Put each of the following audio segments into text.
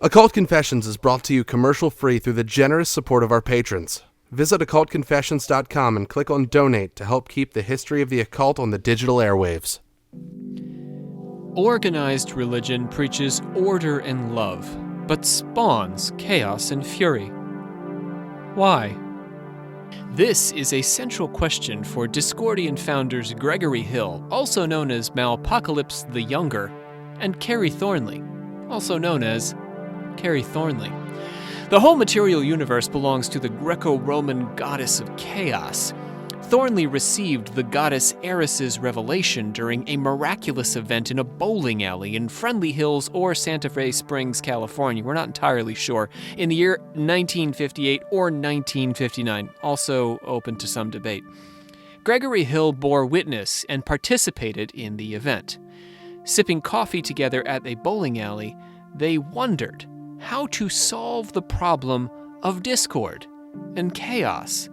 Occult Confessions is brought to you commercial-free through the generous support of our patrons. Visit occultconfessions.com and click on Donate to help keep the history of the occult on the digital airwaves. Organized religion preaches order and love, but spawns chaos and fury. Why? This is a central question for Discordian founders Gregory Hill, also known as Malpocalypse the Younger, and Carrie Thornley, also known as Carrie Thornley. The whole material universe belongs to the Greco-Roman goddess of chaos. Thornley received the goddess Eris's revelation during a miraculous event in a bowling alley in Friendly Hills or Santa Fe Springs, California. We're not entirely sure. In the year 1958 or 1959, also open to some debate. Gregory Hill bore witness and participated in the event. Sipping coffee together at a bowling alley, they wondered how to solve the problem of discord and chaos.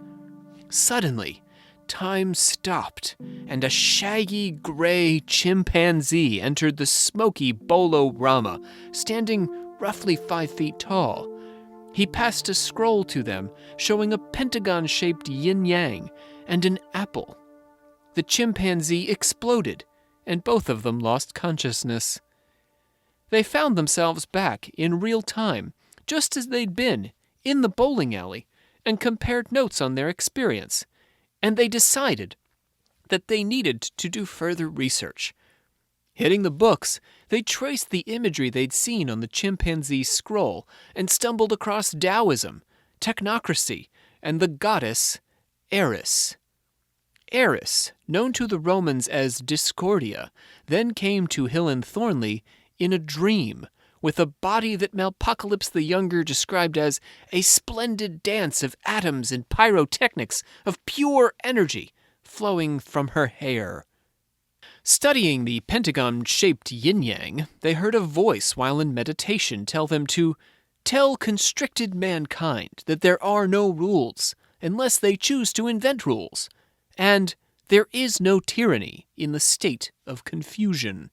Suddenly, time stopped, and a shaggy gray chimpanzee entered the smoky Bolo Rama, standing roughly 5 feet tall. He passed a scroll to them, showing a pentagon-shaped yin-yang and an apple. The chimpanzee exploded, and both of them lost consciousness. They found themselves back in real time, just as they'd been, in the bowling alley, and compared notes on their experience. And they decided that they needed to do further research. Hitting the books, they traced the imagery they'd seen on the chimpanzee scroll and stumbled across Taoism, technocracy, and the goddess Eris. Eris, known to the Romans as Discordia, then came to Hill and Thornley in a dream, with a body that Malpocalypse the Younger described as a splendid dance of atoms and pyrotechnics of pure energy flowing from her hair. Studying the pentagon-shaped yin-yang, they heard a voice while in meditation tell them to tell constricted mankind that there are no rules unless they choose to invent rules, and there is no tyranny in the state of confusion.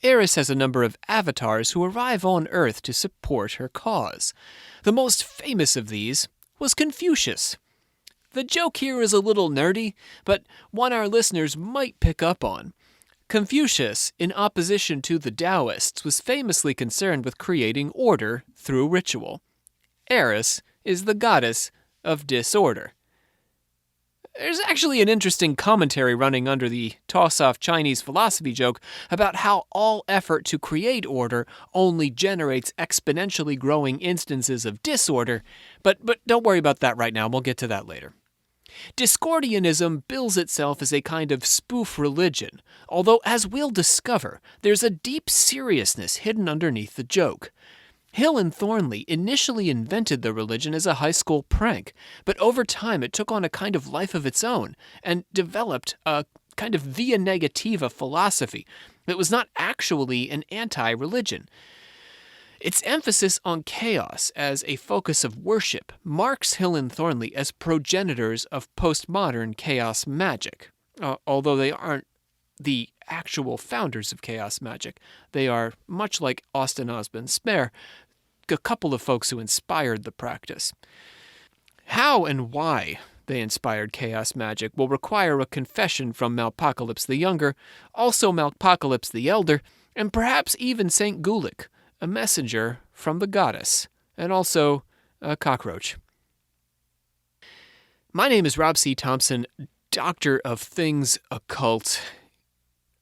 Eris has a number of avatars who arrive on Earth to support her cause. The most famous of these was Confucius. The joke here is a little nerdy, but one our listeners might pick up on. Confucius, in opposition to the Taoists, was famously concerned with creating order through ritual. Eris is the goddess of disorder. There's actually an interesting commentary running under the toss-off Chinese philosophy joke about how all effort to create order only generates exponentially growing instances of disorder, but don't worry about that right now, we'll get to that later. Discordianism bills itself as a kind of spoof religion, although as we'll discover, there's a deep seriousness hidden underneath the joke. Hill and Thornley initially invented the religion as a high school prank, but over time it took on a kind of life of its own and developed a kind of via negativa philosophy that was not actually an anti-religion. Its emphasis on chaos as a focus of worship marks Hill and Thornley as progenitors of postmodern chaos magic, although they aren't the actual founders of chaos magic. They are, much like Austin Osman Spare, a couple of folks who inspired the practice. How and why they inspired chaos magic will require a confession from Malpocalypse the Younger, also Malpocalypse the Elder, and perhaps even St. Gulick, a messenger from the goddess, and also a cockroach. My name is Rob C. Thompson, Doctor of Things Occult,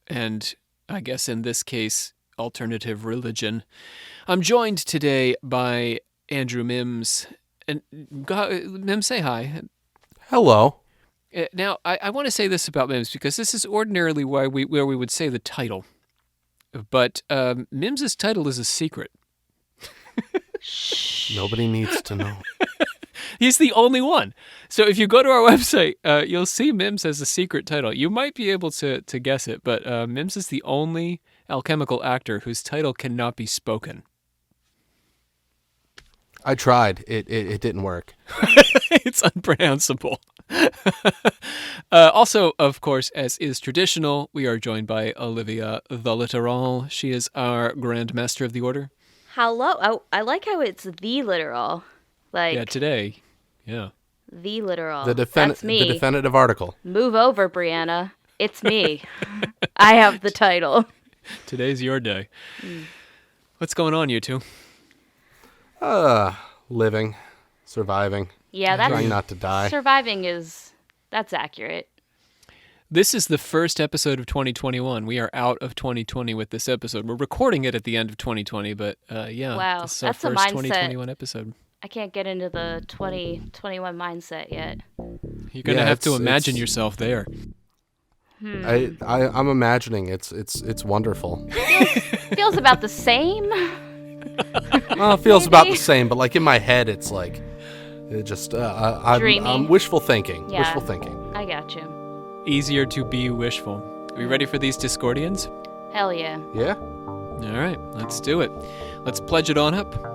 and I guess in this case, alternative religion. I'm joined today by Andrew Mims. And Mims, say hi. Hello. Now, I want to say this about Mims because this is ordinarily where we would say the title. But Mims's title is a secret. Nobody needs to know. He's the only one. So if you go to our website, you'll see Mims as a secret title. You might be able to guess it, but Mims is the only alchemical actor whose title cannot be spoken. I tried. It didn't work. It's unpronounceable. Also, of course, as is traditional, we are joined by Olivia the Littoral. She is our Grand Master of the Order. Hello. Oh, I like how it's the literal. Like, Yeah, today. Yeah. the literal. The That's me. the definitive article. Move over, Brianna. It's me. I have the title. Today's your day. What's going on, you two? Living, surviving, Yeah, that's trying not to die. surviving that's accurate. This is the first episode of 2021. We are out of 2020 with this episode. We're recording it at the end of 2020, but yeah, Wow, this is our that's a first mindset. 2021 episode. I can't get into the 2021 mindset yet. You're gonna Yeah, have to it's- imagine it's- yourself there. I'm imagining it's wonderful. Feels about the same. Well, it feels about Maybe. the same, but like in my head, it's like it just Dreamy. I'm wishful thinking. Yeah. Wishful thinking. I got you. Easier to be wishful. Are we ready for these Discordians? Hell yeah. Yeah. All right, let's do it. Let's pledge it on up.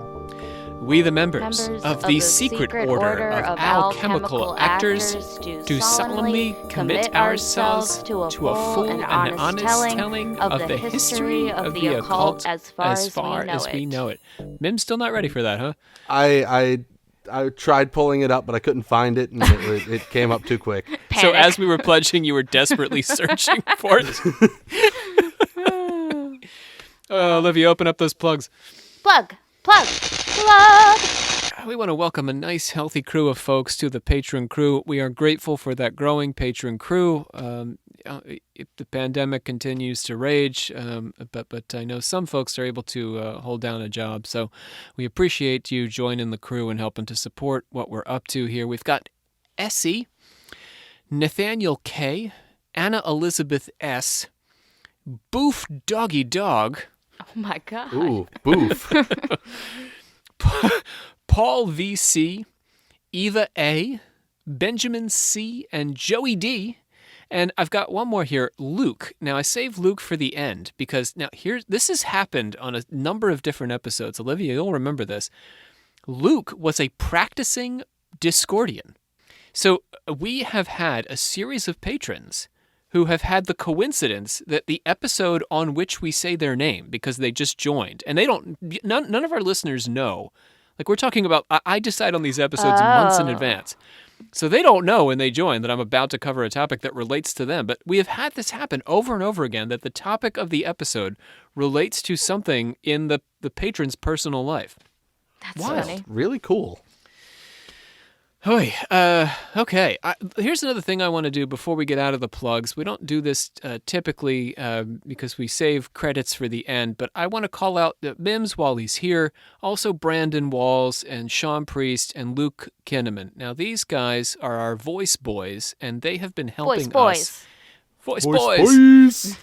We, the members of the secret order of alchemical actors, do solemnly commit ourselves to a full and honest telling of the history of the occult as far as we know it. Mim's still not ready for that, huh? I tried pulling it up, but I couldn't find it, and it came up too quick. So Panic. as we were pledging, you were desperately searching for it. Olivia, open up those plugs. Plug. We want to welcome a nice, healthy crew of folks to the Patron crew. We are grateful for that growing Patron crew. If the pandemic continues to rage, but I know some folks are able to hold down a job. So we appreciate you joining the crew and helping to support what we're up to here. We've got Essie, Nathaniel K., Anna Elizabeth S., Boof Doggy Dog, Oh my god. Ooh, boof. Paul V.C., Eva A., Benjamin C., and Joey D. And I've got one more here, Luke. Now, I saved Luke for the end because this has happened on a number of different episodes. Olivia, you'll remember this. Luke was a practicing Discordian. So we have had a series of patrons who have had the coincidence that the episode on which we say their name, because they just joined, and none of our listeners know. Like, we're talking about, I decide on these episodes months in advance. So they don't know when they join that I'm about to cover a topic that relates to them. But we have had this happen over and over again, that the topic of the episode relates to something in the patron's personal life. That's Wow. funny. Really cool. Oy, okay. Here's another thing I want to do before we get out of the plugs. We don't do this typically because we save credits for the end, but I want to call out Mims while he's here, also Brandon Walls and Sean Priest and Luke Kinnaman. Now, these guys are our voice boys, and they have been helping us. Voice boys.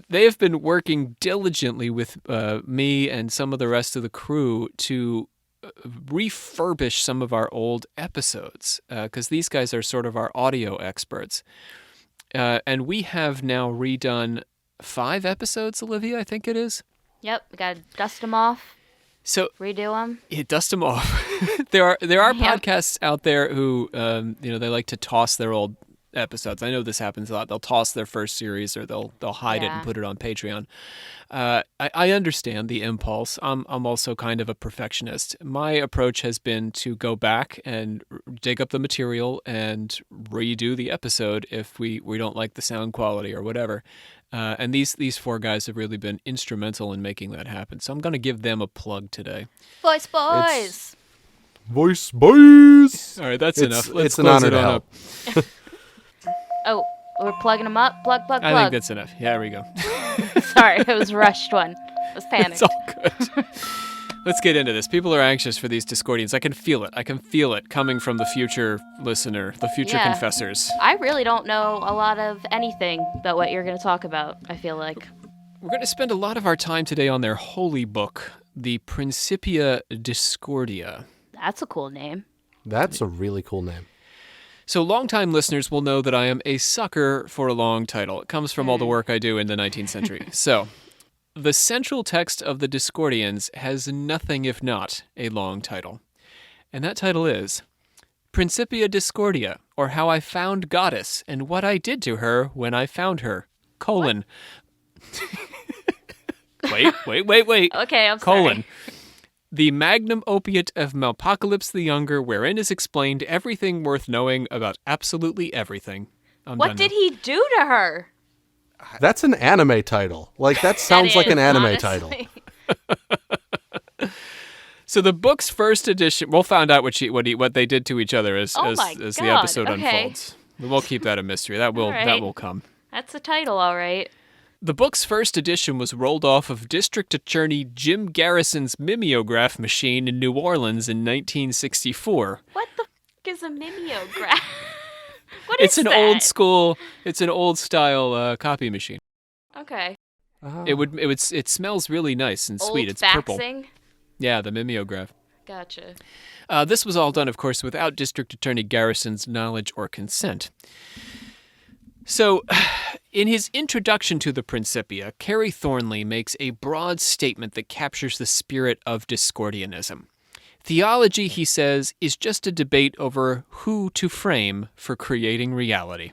They have been working diligently with me and some of the rest of the crew to refurbish some of our old episodes because these guys are sort of our audio experts. And we have now redone 5 episodes, Olivia, I think it is. Yep, we gotta dust them off, So redo them. dust them off. there are Yeah. podcasts out there who they like to toss their old episodes. I know this happens a lot. They'll toss their first series, or they'll hide it and Yeah. put it on Patreon. I understand the impulse. I'm also kind of a perfectionist. My approach has been to go back and dig up the material and redo the episode if we don't like the sound quality or whatever. And these 4 guys have really been instrumental in making that happen. So I'm going to give them a plug today. Voice boys. Voice boys. All right, that's enough. Let's It's an close honor it to on help. up. Oh, we're plugging them up. Plug. I think that's enough. Yeah, there we go. Sorry, it was rushed one. I was It's panicked. all good. Let's get into this. People are anxious for these Discordians. I can feel it coming from the future listener, the future Yeah. confessors. I really don't know a lot of anything about what you're going to talk about, I feel like. We're going to spend a lot of our time today on their holy book, the Principia Discordia. That's a cool name. That's a really cool name. So longtime listeners will know that I am a sucker for a long title. It comes from all the work I do in the 19th century. So, the central text of the Discordians has nothing if not a long title. And that title is Principia Discordia, or How I Found Goddess and What I Did to Her When I Found Her, : Wait. Okay, I'm Colon. sorry. The magnum opiate of Malpocalypse the Younger, wherein is explained everything worth knowing about absolutely everything. What did he do to her? That's an anime title. Like, that sounds like an anime title. So the book's first edition, we'll find out what they did to each other as Oh the my episode God, okay. unfolds. We'll keep that a mystery. That will come. That's the title, all right. The book's first edition was rolled off of District Attorney Jim Garrison's mimeograph machine in New Orleans in 1964. What the is a mimeograph? What is It's an that? It's an old style copy machine. Okay. It smells really nice and sweet. Old It's purple. faxing? Yeah, the mimeograph. Gotcha. This was all done, of course, without District Attorney Garrison's knowledge or consent. So, in his introduction to the Principia, Carrie Thornley makes a broad statement that captures the spirit of Discordianism. Theology, he says, is just a debate over who to frame for creating reality.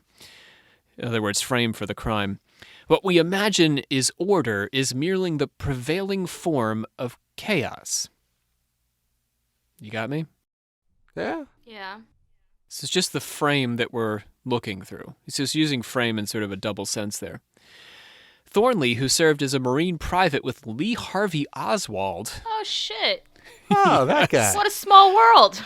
In other words, frame for the crime. What we imagine is order is merely the prevailing form of chaos. You got me? Yeah. Yeah. This is just the frame that we're looking through. He's just using frame in sort of a double sense there. Thornley, who served as a Marine private with Lee Harvey Oswald. Oh, shit. Oh, that guy. What a small world.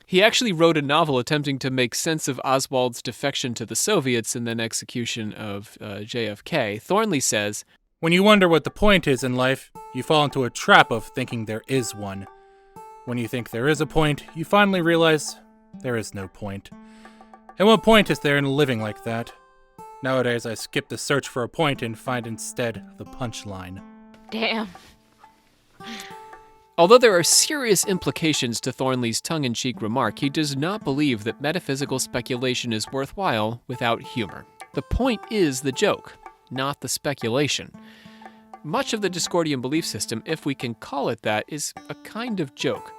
He actually wrote a novel attempting to make sense of Oswald's defection to the Soviets and then execution of JFK. Thornley says, When you wonder what the point is in life, you fall into a trap of thinking there is one. When you think there is a point, you finally realize there is no point. And what point is there in living like that? Nowadays, I skip the search for a point and find instead the punchline. Damn. Although there are serious implications to Thornley's tongue-in-cheek remark, he does not believe that metaphysical speculation is worthwhile without humor. The point is the joke, not the speculation. Much of the Discordian belief system, if we can call it that, is a kind of joke.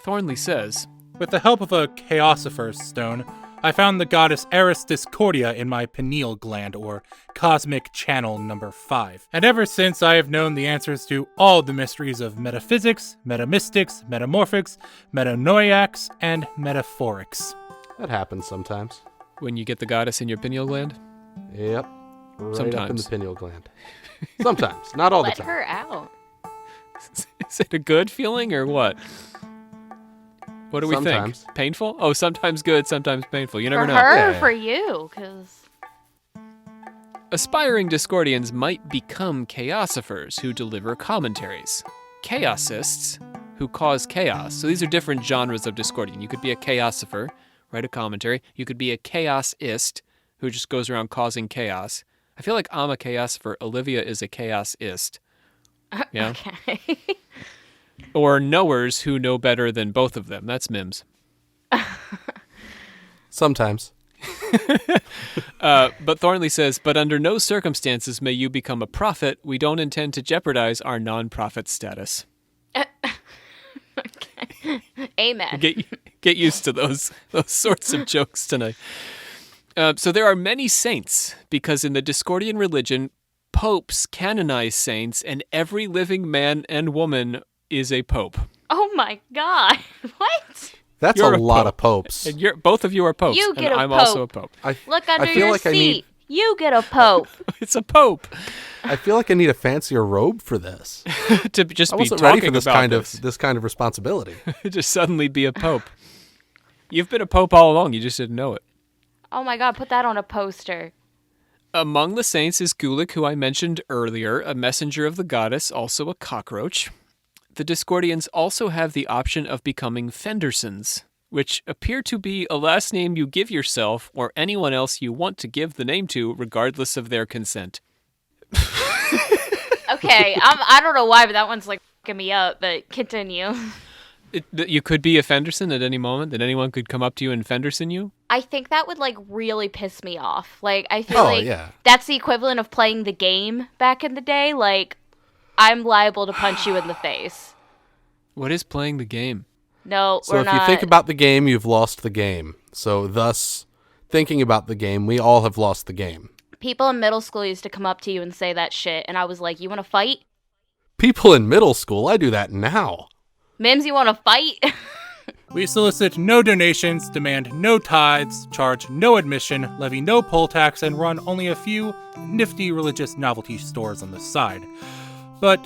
Thornley says, With the help of a Chaosopher's stone, I found the goddess Eris Discordia in my pineal gland, or cosmic channel number 5. And ever since I have known the answers to all the mysteries of metaphysics, metamystics, metamorphics, metanoiacs, and metaphorics. That happens sometimes. when you get the goddess in your pineal gland? Yep. Right Sometimes. up in the pineal gland. Sometimes. Not all the Let time. her out. Is it a good feeling or what? What do we Sometimes. think? Painful? Oh, sometimes good, sometimes painful. You never For know. her Yeah. or for you? Because Aspiring Discordians might become chaosophers who deliver commentaries. Chaosists who cause chaos. So these are different genres of Discordian. You could be a chaosopher, write a commentary. You could be a chaosist who just goes around causing chaos. I feel like I'm a chaosopher. Olivia is a chaosist. Yeah. okay. Or knowers who know better than both of them. That's Mims. Sometimes. But Thornley says, but under no circumstances may you become a prophet. We don't intend to jeopardize our non-prophet status. Okay. Amen. Get used to those sorts of jokes tonight. So there are many saints, because in the Discordian religion, popes canonize saints, and every living man and woman is a pope. Oh my God. What? That's You're a a lot pope. of popes. And both of you are popes. You and get a I'm pope. also a pope. Look under I feel your like seat. I need You get a pope. It's a pope I feel like I need a fancier robe for this. to just I be wasn't talking ready for this about kind this. of this kind of responsibility. Just suddenly be a pope. You've been a pope all along. You just didn't know it. Oh my God, put that on a poster. Among the saints is Gulick, who I mentioned earlier, a messenger of the goddess, also a cockroach. The Discordians also have the option of becoming Fendersons, which appear to be a last name you give yourself or anyone else you want to give the name to, regardless of their consent. Okay, I don't know why, but that one's like fucking me up, but continue. You could be a Fenderson at any moment, that anyone could come up to you and Fenderson you. I think that would like really piss me off. Like, I feel Oh, like yeah. that's the equivalent of playing the game back in the day. Like, I'm liable to punch you in the face. What is playing the game? No, So we're if not. you think about the game, you've lost the game. So thus, thinking about the game, we all have lost the game. People in middle school used to come up to you and say that shit, and I was like, you want to fight? People in middle school, I do that now. Mims, you want to fight? We solicit no donations, demand no tithes, charge no admission, levy no poll tax, and run only a few nifty religious novelty stores on the side. But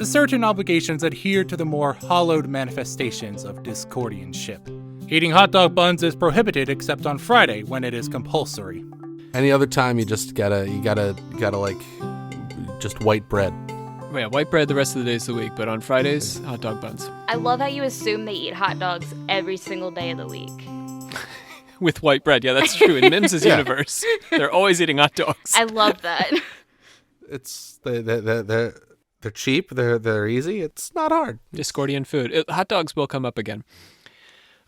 certain obligations adhere to the more hollowed manifestations of Discordianship. Eating hot dog buns is prohibited except on Friday, when it is compulsory. Any other time, you just gotta like, just white bread. Yeah, white bread the rest of the days of the week, but on Fridays, hot dog buns. I love how you assume they eat hot dogs every single day of the week. With white bread, yeah, that's true. In Mims' Yeah. universe, they're always eating hot dogs. I love that. It's they're cheap. They're easy. It's not hard. Discordian food. Hot dogs will come up again.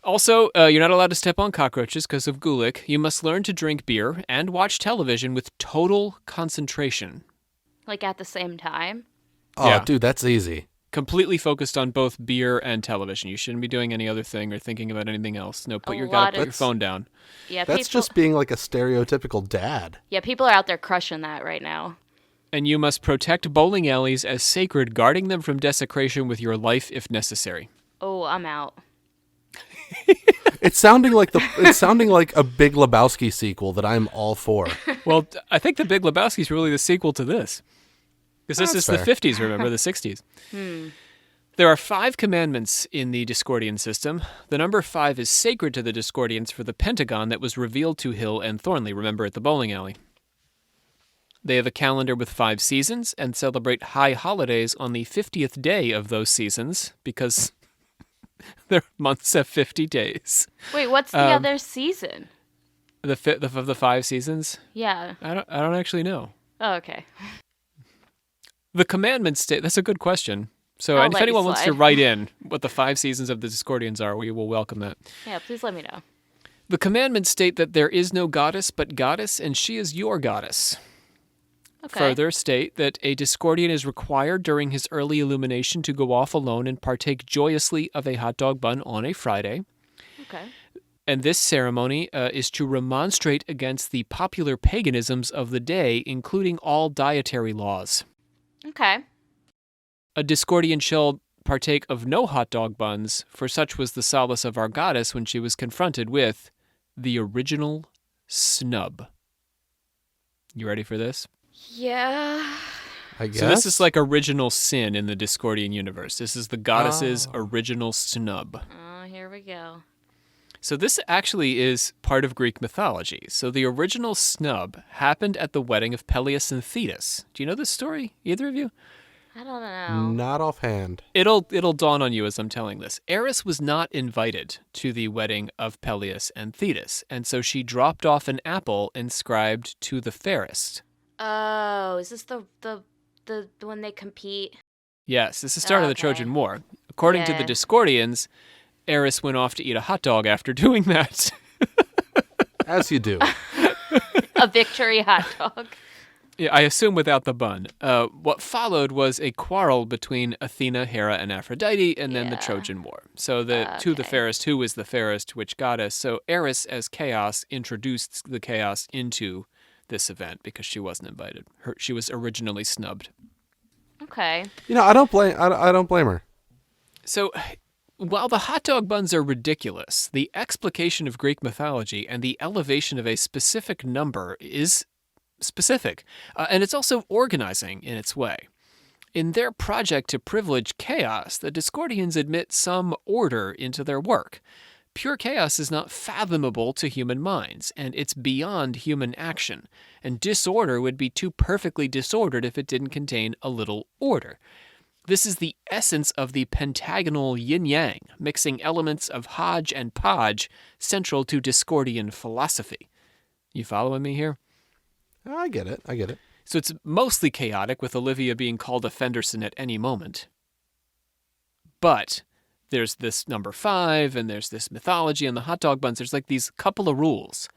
Also, you're not allowed to step on cockroaches because of Gulick. You must learn to drink beer and watch television with total concentration. Like at the same time. Oh, Yeah. dude, that's easy. Completely focused on both beer and television. You shouldn't be doing any other thing or thinking about anything else. No, A gotta lot put of- your phone down. Yeah, That's people, just being like a stereotypical dad. yeah, people are out there crushing that right now. And you must protect bowling alleys as sacred, guarding them from desecration with your life if necessary. Oh, I'm out. It's sounding like a Big Lebowski sequel that I'm all for. Well, I think The Big Lebowski is really the sequel to this. Because this That's is fair. the 50s, remember, the 60s. There are 5 commandments in the Discordian system. The number 5 is sacred to the Discordians for the pentagon that was revealed to Hill and Thornley, remember, at the bowling alley. They have a calendar with 5 seasons and celebrate high holidays on the 50th day of those seasons because their months have 50 days. Wait, what's the other season? Of the 5 seasons? Yeah. I don't actually know. Oh, okay. The commandments state, that's a good question. So I'll if let you anyone wants to slide. write in what the 5 seasons of the Discordians are, we will welcome that. Yeah, please let me know. The commandments state that there is no goddess but goddess, and she is your goddess. Okay. Further state that a Discordian is required during his early illumination to go off alone and partake joyously of a hot dog bun on a Friday. Okay. And this ceremony is to remonstrate against the popular paganisms of the day, including all dietary laws. Okay. A Discordian shall partake of no hot dog buns, for such was the solace of our goddess when she was confronted with the original snub. You ready for this? Yeah. I guess. So this is like original sin in the Discordian universe. This is the goddess's original snub. Oh, here we go. So this actually is part of Greek mythology. So the original snub happened at the wedding of Peleus and Thetis. Do you know this story, either of you? I don't know. not offhand. It'll dawn on you as I'm telling this. Eris was not invited to the wedding of Peleus and Thetis, and so she dropped off an apple inscribed to the fairest. Oh, is this the when they compete? Yes, this is the start of the Okay. Trojan War. According to the Yeah. Discordians, Eris went off to eat a hot dog after doing that. As you do. A victory hot dog. Yeah, I assume without the bun. What followed was a quarrel between Athena, Hera, and Aphrodite, and then the Yeah. Trojan War. So to the Okay. fairest, who is the fairest, which goddess? So Eris, as chaos, introduced the chaos into this event because she wasn't invited. She was originally snubbed. Okay. I don't blame her. So, while the hot dog buns are ridiculous, the explication of Greek mythology and the elevation of a specific number is specific, and it's also organizing in its way. In their project to privilege chaos, the Discordians admit some order into their work. Pure chaos is not fathomable to human minds, and it's beyond human action, and disorder would be too perfectly disordered if it didn't contain a little order. This is the essence of the pentagonal yin-yang, mixing elements of Hodge and Podge, central to Discordian philosophy. You following me here? I get it. So it's mostly chaotic, with Olivia being called a Fenderson at any moment. But there's this number 5, and there's this mythology, and the hot dog buns. There's like these couple of rules,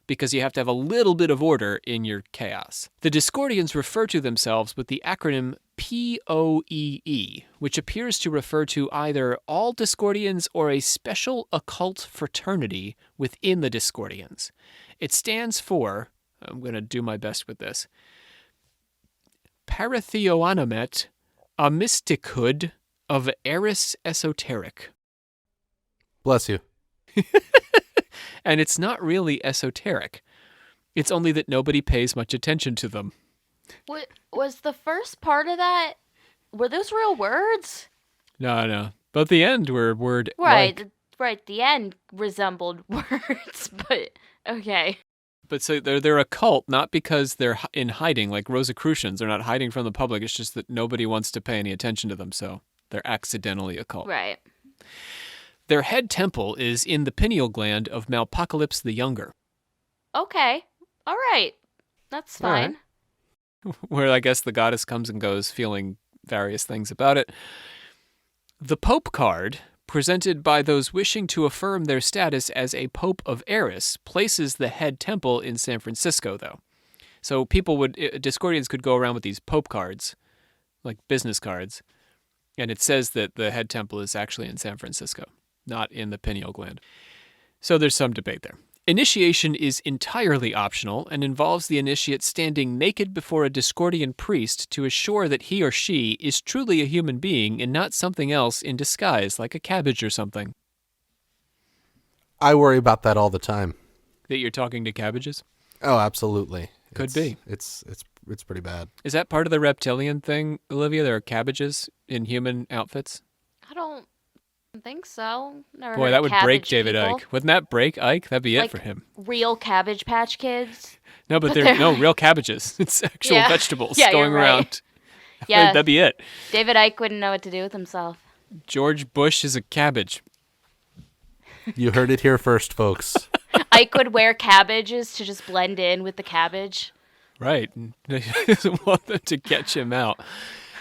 because you have to have a little bit of order in your chaos. The Discordians refer to themselves with the acronym POEE, which appears to refer to either all Discordians or a special occult fraternity within the Discordians. It stands for, I'm going to do my best with this, Paratheoanomet A mystichood of Eris esoteric. Bless you. And it's not really esoteric. It's only that nobody pays much attention to them. What was the first part of that? Were those real words? No. But the end were word Right, right. The end resembled words, but okay. But so they're occult, not because they're in hiding, like Rosicrucians. They're not hiding from the public. It's just that nobody wants to pay any attention to them, so they're accidentally occult. Right. Their head temple is in the pineal gland of Malpocalypse the Younger. Okay. All right. That's All right. fine. Where I guess the goddess comes and goes feeling various things about it. The Pope card, presented by those wishing to affirm their status as a Pope of Eris, places the head temple in San Francisco, though. So Discordians could go around with these Pope cards, like business cards, and it says that the head temple is actually in San Francisco, not in the pineal gland. So there's some debate there. Initiation is entirely optional and involves the initiate standing naked before a Discordian priest to assure that he or she is truly a human being and not something else in disguise, like a cabbage or something. I worry about that all the time. That you're talking to cabbages? Oh, absolutely. Could be. It's pretty bad. Is that part of the reptilian thing, Olivia? There are cabbages in human outfits? I don't think so. Never Boy, heard that of would break cabbage David people. Icke. Wouldn't that break Icke? That'd be it Like for him. real Cabbage Patch Kids. No, but they're no real cabbages. It's actual Yeah. vegetables Yeah, going you're right. around. Yeah. That'd be it. David Icke wouldn't know what to do with himself. George Bush is a cabbage. You heard it here first, folks. Icke would wear cabbages to just blend in with the cabbage. Right. He doesn't want them to catch him out.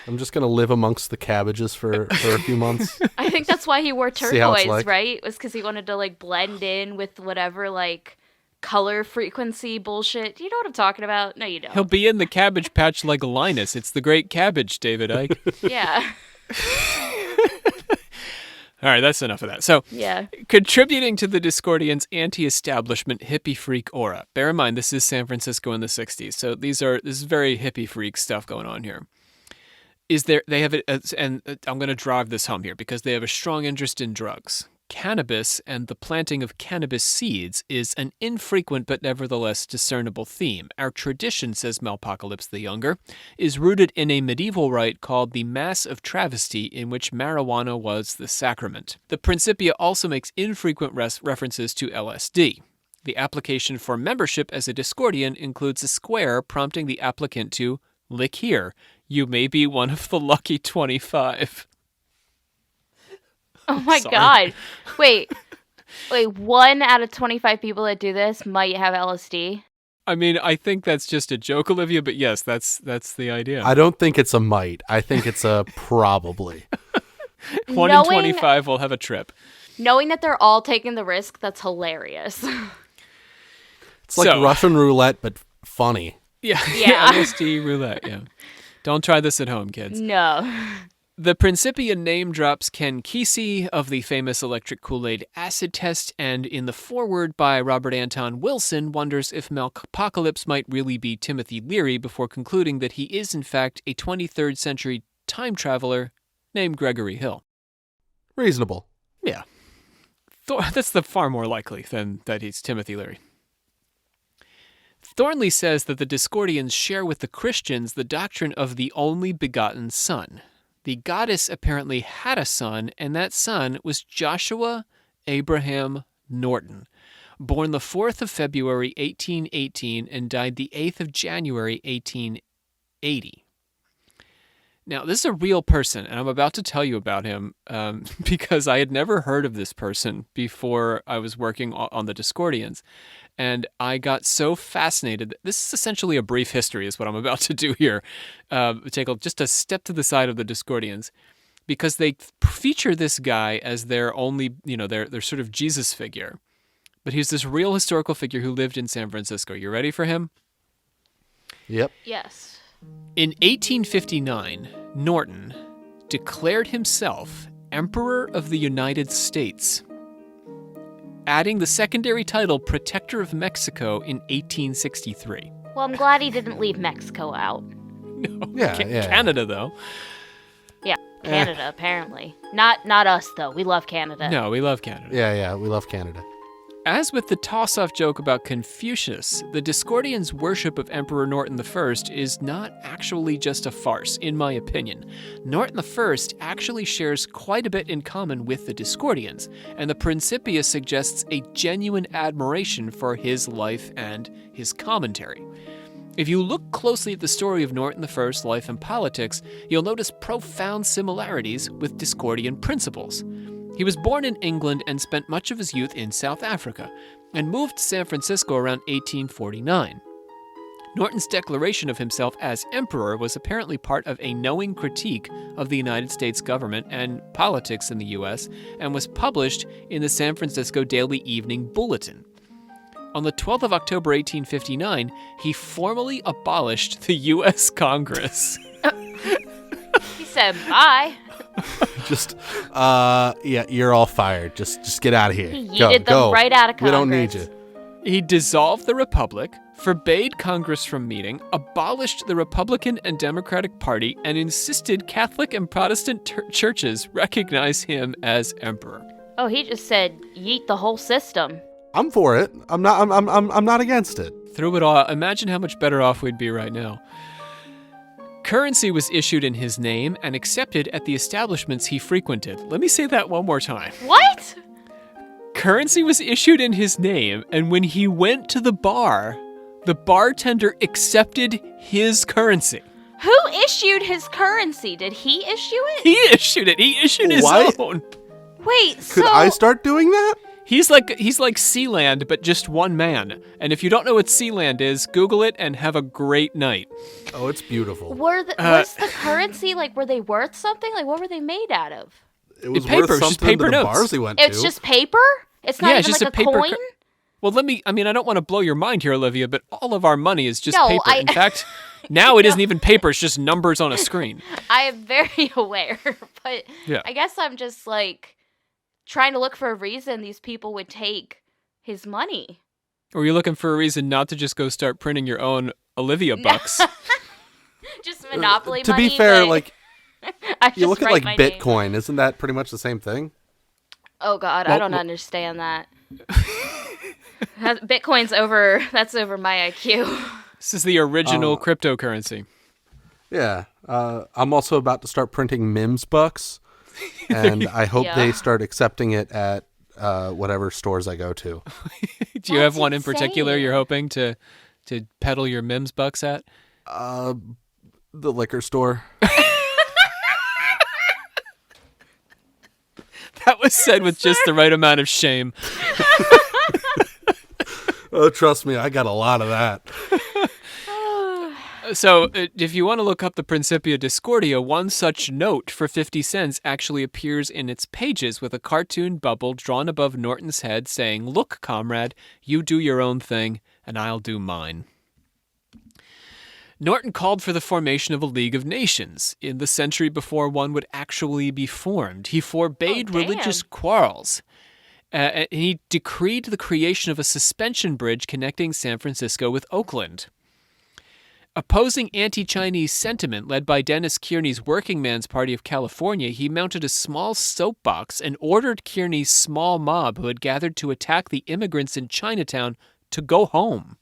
I'm just going to live amongst the cabbages for a few months. I think that's why he wore See how it's turquoise, like. right? It was because he wanted to like blend in with whatever like color frequency bullshit. You know what I'm talking about? No, you don't. He'll be in the cabbage patch like Linus. It's the great cabbage, David Icke. Yeah. All right, that's enough of that. So, Yeah. contributing to the Discordians' anti-establishment hippie freak aura. Bear in mind, this is San Francisco in the 60s, so this is very hippie freak stuff going on here. They have and I'm going to drive this home here because they have a strong interest in drugs. Cannabis and the planting of cannabis seeds is an infrequent but nevertheless discernible theme. Our tradition, says Malpocalypse the Younger, is rooted in a medieval rite called the Mass of Travesty, in which marijuana was the sacrament. The Principia also makes infrequent references to LSD. The application for membership as a Discordian includes a square prompting the applicant to lick here. You may be one of the lucky 25. Oh my Sorry. God. Wait, 1 out of 25 people that do this might have LSD. I mean, I think that's just a joke, Olivia, but yes, that's the idea. I don't think it's a might. I think it's a probably. 1 in 25 will have a trip. Knowing that they're all taking the risk, that's hilarious. It's like So- Russian roulette, but funny. Yeah, Yeah. LSD roulette, yeah. Don't try this at home, kids. No. The Principia name drops Ken Kesey of the famous electric Kool-Aid acid test, and in the foreword by Robert Anton Wilson wonders if Malpocalypse might really be Timothy Leary before concluding that he is in fact a 23rd century time traveler named Gregory Hill. Reasonable. Yeah. That's the far more likely than that he's Timothy Leary. Thornley says that the Discordians share with the Christians the doctrine of the only begotten Son. The goddess apparently had a son, and that son was Joshua Abraham Norton, born the 4th of February, 1818, and died the 8th of January, 1880. Now, this is a real person, and I'm about to tell you about him because I had never heard of this person before I was working on the Discordians. And I got so fascinated. This is essentially a brief history is what I'm about to do here. Take just a step to the side of the Discordians because they feature this guy as their only, their sort of Jesus figure. But he's this real historical figure who lived in San Francisco. You ready for him? Yep. Yes. In 1859, Norton declared himself Emperor of the United States, adding the secondary title Protector of Mexico in 1863. Well, I'm glad he didn't leave Mexico out. Yeah, Canada, though. Canada, apparently. Not us, though. We love Canada. No, we love Canada. Yeah, we love Canada. As with the toss-off joke about Confucius, the Discordians' worship of Emperor Norton I is not actually just a farce, in my opinion. Norton I actually shares quite a bit in common with the Discordians, and the Principia suggests a genuine admiration for his life and his commentary. If you look closely at the story of Norton I's life and politics, you'll notice profound similarities with Discordian principles. He was born in England and spent much of his youth in South Africa, and moved to San Francisco around 1849. Norton's declaration of himself as emperor was apparently part of a knowing critique of the United States government and politics in the U.S., and was published in the San Francisco Daily Evening Bulletin. On the 12th of October 1859, he formally abolished the U.S. Congress. He said bye. Just, yeah, you're all fired. Just get out of here. He yeeted them right out of Congress. We don't need you. He dissolved the Republic, forbade Congress from meeting, abolished the Republican and Democratic Party, and insisted Catholic and Protestant churches recognize him as emperor. Oh, he just said yeet the whole system. I'm for it. I'm not against it. Through it all, imagine how much better off we'd be right now. Currency was issued in his name and accepted at the establishments he frequented. Let me say that one more time. What? Currency was issued in his name, and when he went to the bartender accepted his currency. Who issued his currency? Did he issue it? He issued it. He issued his What? own. Wait, Could I start doing that? He's like Sealand, but just one man. And if you don't know what Sealand is, Google it and have a great night. Oh, it's beautiful. was the currency, like, were they worth something? Like, what were they made out of? It was paper, worth just something paper to the notes. bars he went to. It's just paper? It's not it's even just like a paper coin? Well, I don't want to blow your mind here, Olivia, but all of our money is just No, paper. In fact, now it isn't even paper, it's just numbers on a screen. I am very aware, but Yeah. I guess I'm just, like, trying to look for a reason these people would take his money. Or you're looking for a reason not to just go start printing your own Olivia bucks. Just Monopoly to money. be fair, but like, I you just look at write like my name. Bitcoin. Isn't that pretty much the same thing? Oh God, Well, I don't understand that. Bitcoin's that's over my IQ. This is the original cryptocurrency. Yeah. I'm also about to start printing Mims bucks, and I hope Yeah. they start accepting it at whatever stores I go to. Do you have That's one in particular insane. you're hoping to peddle your Mims bucks at? The liquor store. That was said with just the right amount of shame. Oh, trust me, I got a lot of that. So, if you want to look up the Principia Discordia, one such note for 50 cents actually appears in its pages with a cartoon bubble drawn above Norton's head saying, "Look, comrade, you do your own thing, and I'll do mine." Norton called for the formation of a League of Nations in the century before one would actually be formed. He forbade Oh, damn. religious quarrels. And he decreed the creation of a suspension bridge connecting San Francisco with Oakland. Opposing anti-Chinese sentiment led by Dennis Kearney's Working Man's Party of California, he mounted a small soapbox and ordered Kearney's small mob who had gathered to attack the immigrants in Chinatown to go home.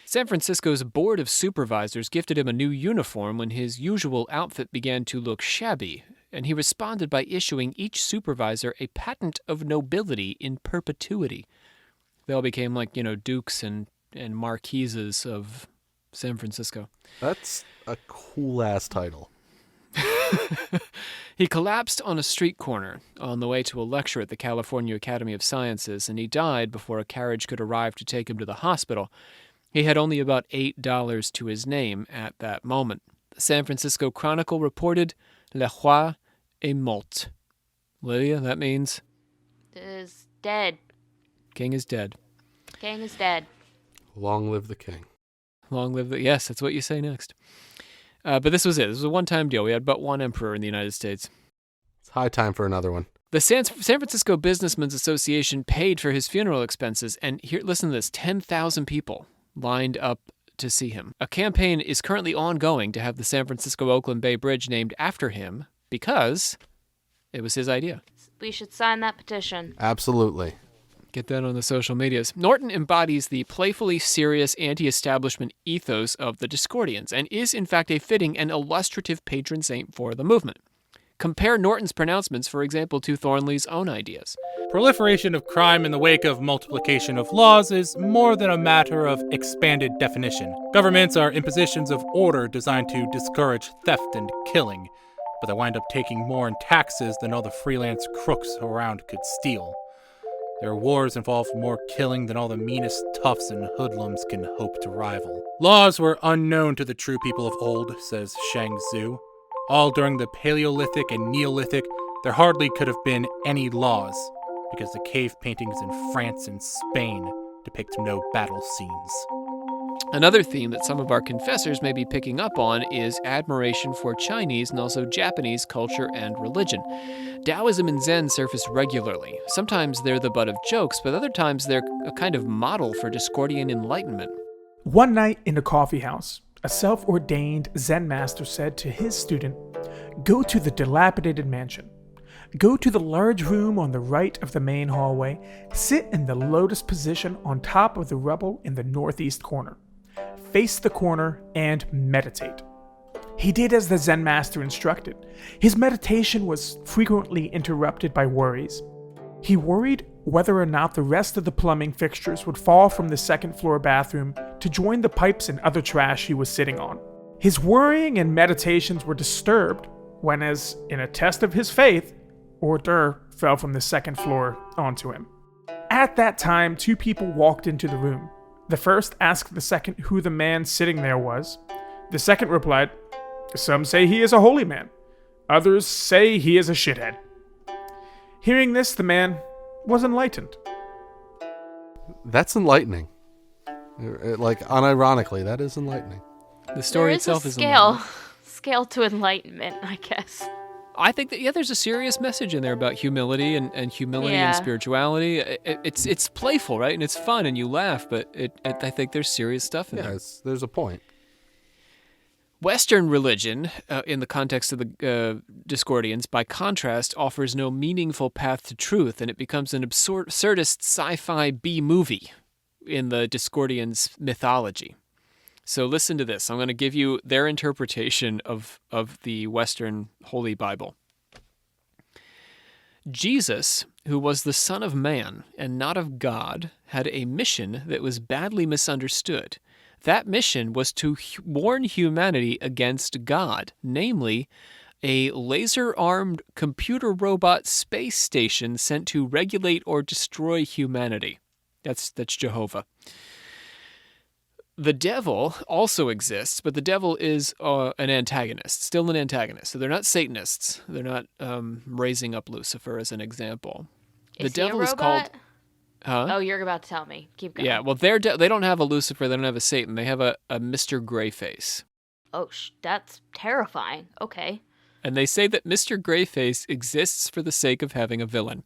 San Francisco's Board of Supervisors gifted him a new uniform when his usual outfit began to look shabby, and he responded by issuing each supervisor a patent of nobility in perpetuity. They all became like, dukes and marquises of San Francisco. That's a cool-ass title. He collapsed on a street corner on the way to a lecture at the California Academy of Sciences, and he died before a carriage could arrive to take him to the hospital. He had only about $8 to his name at that moment. The San Francisco Chronicle reported, "Le roi est mort." Lydia, that means? Is dead. King is dead. King is dead. Long live the king. Long live the... Yes, that's what you say next. But this was it. This was a one-time deal. We had but one emperor in the United States. It's high time for another one. The San Francisco Businessmen's Association paid for his funeral expenses, and here, listen to this, 10,000 people lined up to see him. A campaign is currently ongoing to have the San Francisco-Oakland Bay Bridge named after him, because it was his idea. We should sign that petition. Absolutely. Get that on the social medias. Norton embodies the playfully serious anti-establishment ethos of the Discordians and is, in fact, a fitting and illustrative patron saint for the movement. Compare Norton's pronouncements, for example, to Thornley's own ideas. Proliferation of crime in the wake of multiplication of laws is more than a matter of expanded definition. Governments are impositions of order designed to discourage theft and killing, but they wind up taking more in taxes than all the freelance crooks around could steal. Their wars involve more killing than all the meanest toughs and hoodlums can hope to rival. Laws were unknown to the true people of old, says Shang Tzu. All during the Paleolithic and Neolithic, there hardly could have been any laws, because the cave paintings in France and Spain depict no battle scenes. Another theme that some of our confessors may be picking up on is admiration for Chinese and also Japanese culture and religion. Taoism and Zen surface regularly. Sometimes they're the butt of jokes, but other times they're a kind of model for Discordian enlightenment. One night in a coffee house, a self-ordained Zen master said to his student, "Go to the dilapidated mansion. Go to the large room on the right of the main hallway. Sit in the lotus position on top of the rubble in the northeast corner. Face the corner and meditate." He did as the Zen master instructed. His meditation was frequently interrupted by worries. He worried whether or not the rest of the plumbing fixtures would fall from the second-floor bathroom to join the pipes and other trash he was sitting on. His worrying and meditations were disturbed when, as in a test of his faith, hors d'oeuvre fell from the second floor onto him. At that time, two people walked into the room. The first asked the second who the man sitting there was. The second replied, "Some say he is a holy man. Others say he is a shithead." Hearing this, the man was enlightened. That's enlightening. Like, unironically, that is enlightening. The story There is itself a is scale to enlightenment, I guess. I think that, there's a serious message in there about humility and humility and spirituality. It's playful, right? And it's fun and you laugh, but I think there's serious stuff in there. There's a point. Western religion, in the context of the Discordians, by contrast, offers no meaningful path to truth, and it becomes an absurdist sci-fi B-movie in the Discordians' mythology. So listen to this. I'm going to give you their interpretation of the Western Holy Bible. Jesus, who was the Son of Man and not of God, had a mission that was badly misunderstood. That mission was to warn humanity against God, namely, a laser-armed computer robot space station sent to regulate or destroy humanity. That's Jehovah. The devil also exists, but the devil is an antagonist, still an antagonist. So they're not Satanists. They're not raising up Lucifer as an example. The Is he a devil is robot? called... Huh? Oh, you're about to tell me. Keep going. Yeah, well, they don't have a Lucifer, they don't have a Satan. They have a Mr. Greyface. Oh, that's terrifying. Okay. And they say that Mr. Greyface exists for the sake of having a villain.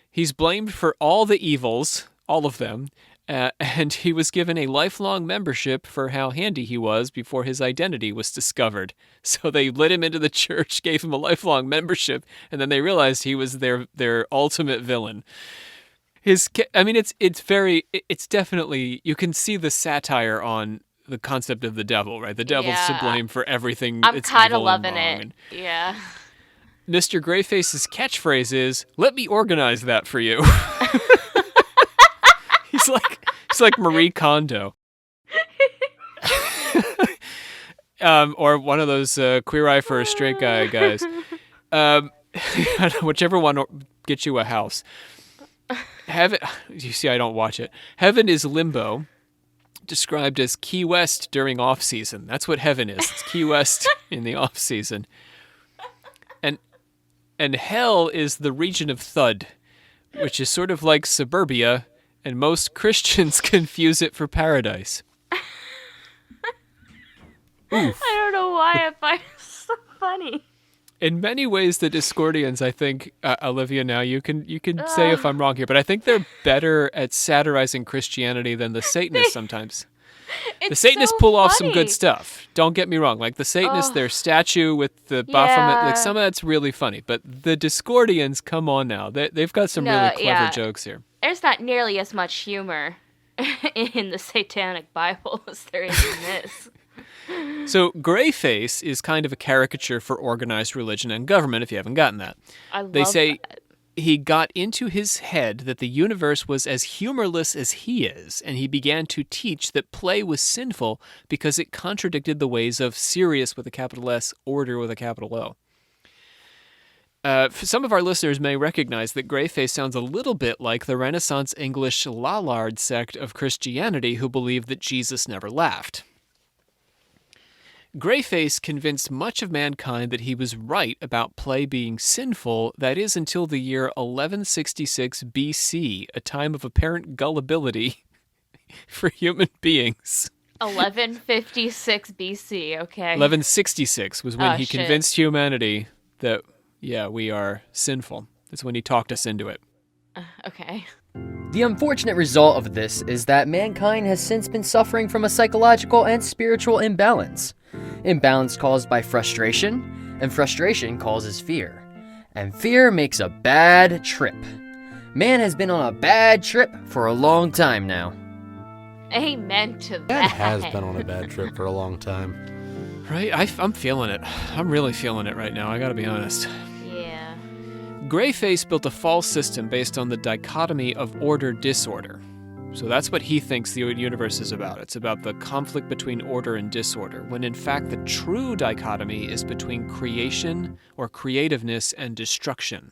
He's blamed for all the evils, all of them, and he was given a lifelong membership for how handy he was before his identity was discovered. So they let him into the church, gave him a lifelong membership, and then they realized he was their ultimate villain. It's definitely, you can see the satire on the concept of the devil, right? The devil's to blame for everything. I'm kind of evil and loving wrong. it. Yeah. Mr. Greyface's catchphrase is, "Let me organize that for you." He's like Marie Kondo. Or one of those Queer Eye for a Straight Guy guys. Whichever one gets you a house. Heaven, you see, I don't watch it. Heaven is limbo, described as Key West during off-season. That's what heaven is. It's Key West in the off-season. And hell is the region of Thud, which is sort of like suburbia, and most Christians confuse it for paradise. I don't know why I find it so funny. In many ways, the Discordians, I think, Olivia, now you can say if I'm wrong here, but I think they're better at satirizing Christianity than the Satanists sometimes. It's Satanists so pull off some good funny. stuff. Don't get me wrong. Like the Satanists, Ugh. their statue with the Baphomet, like Yeah. some of that's really funny. But the Discordians, come on now. They've got some really clever yeah. jokes here. There's not nearly as much humor in the Satanic Bible as there is in this. So Greyface is kind of a caricature for organized religion and government, if you haven't gotten that. I love They say that. he got into his head that the universe was as humorless as he is, and he began to teach that play was sinful because it contradicted the ways of serious with a capital S, order with a capital O. Some of our listeners may recognize that Greyface sounds a little bit like the Renaissance English Lollard sect of Christianity who believed that Jesus never laughed. Greyface convinced much of mankind that he was right about play being sinful, that is until the year 1166 BC, a time of apparent gullibility for human beings. 1156 BC, okay. 1166 was when Oh, he shit. convinced humanity that, yeah, we are sinful. That's when he talked us into it. Okay. The unfortunate result of this is that mankind has since been suffering from a psychological and spiritual imbalance. Imbalance caused by frustration, and frustration causes fear. And fear makes a bad trip. Man has been on a bad trip for a long time now. Amen to Dad that. has been on a bad trip for a long time. Right? I'm feeling it. I'm really feeling it right now, I gotta be honest. Yeah. Greyface built a false system based on the dichotomy of order-disorder. So that's what he thinks the universe is about. It's about the conflict between order and disorder, when in fact the true dichotomy is between creation or creativeness and destruction.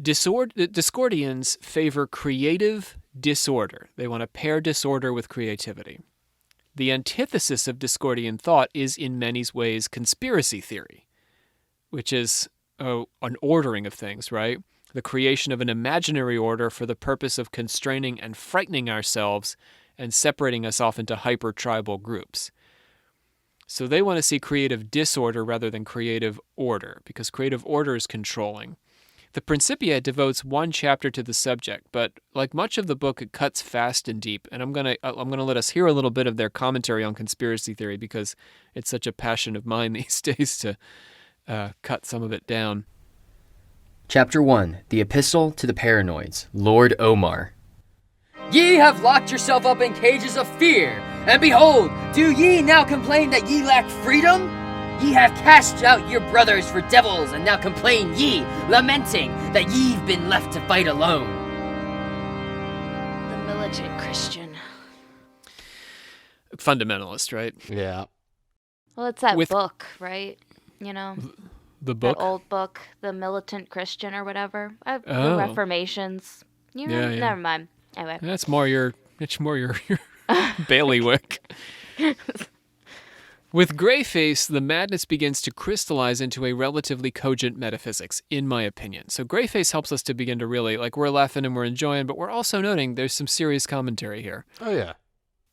Discordians favor creative disorder. They want to pair disorder with creativity. The antithesis of Discordian thought is in many ways conspiracy theory, which is an ordering of things, right? The creation of an imaginary order for the purpose of constraining and frightening ourselves and separating us off into hyper-tribal groups. So they want to see creative disorder rather than creative order, because creative order is controlling. The Principia devotes one chapter to the subject, but like much of the book, it cuts fast and deep. And I'm gonna let us hear a little bit of their commentary on conspiracy theory because it's such a passion of mine these days to cut some of it down. Chapter 1, The Epistle to the Paranoids, Lord Omar. Ye have locked yourself up in cages of fear, and behold, do ye now complain that ye lack freedom? Ye have cast out your brothers for devils, and now complain ye, lamenting that ye've been left to fight alone. The militant Christian. Fundamentalist, right? Yeah. Well, it's that With- book, right? You know, The book? that old book, The Militant Christian or whatever. Oh. The Reformations. You know, Yeah, yeah. never mind. Anyway. That's more your bailiwick. With Greyface, the madness begins to crystallize into a relatively cogent metaphysics, in my opinion. So Greyface helps us to begin to really, like, we're laughing and we're enjoying, but we're also noting there's some serious commentary here. Oh, yeah.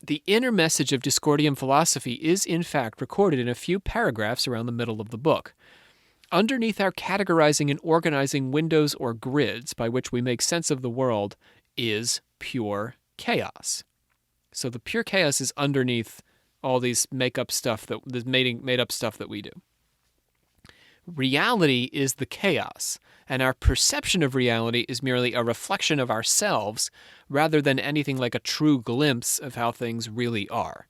The inner message of Discordian philosophy is, in fact, recorded in a few paragraphs around the middle of the book. Underneath our categorizing and organizing windows or grids by which we make sense of the world is pure chaos. So the pure chaos is underneath all these made up stuff that we do. Reality is the chaos, and our perception of reality is merely a reflection of ourselves rather than anything like a true glimpse of how things really are.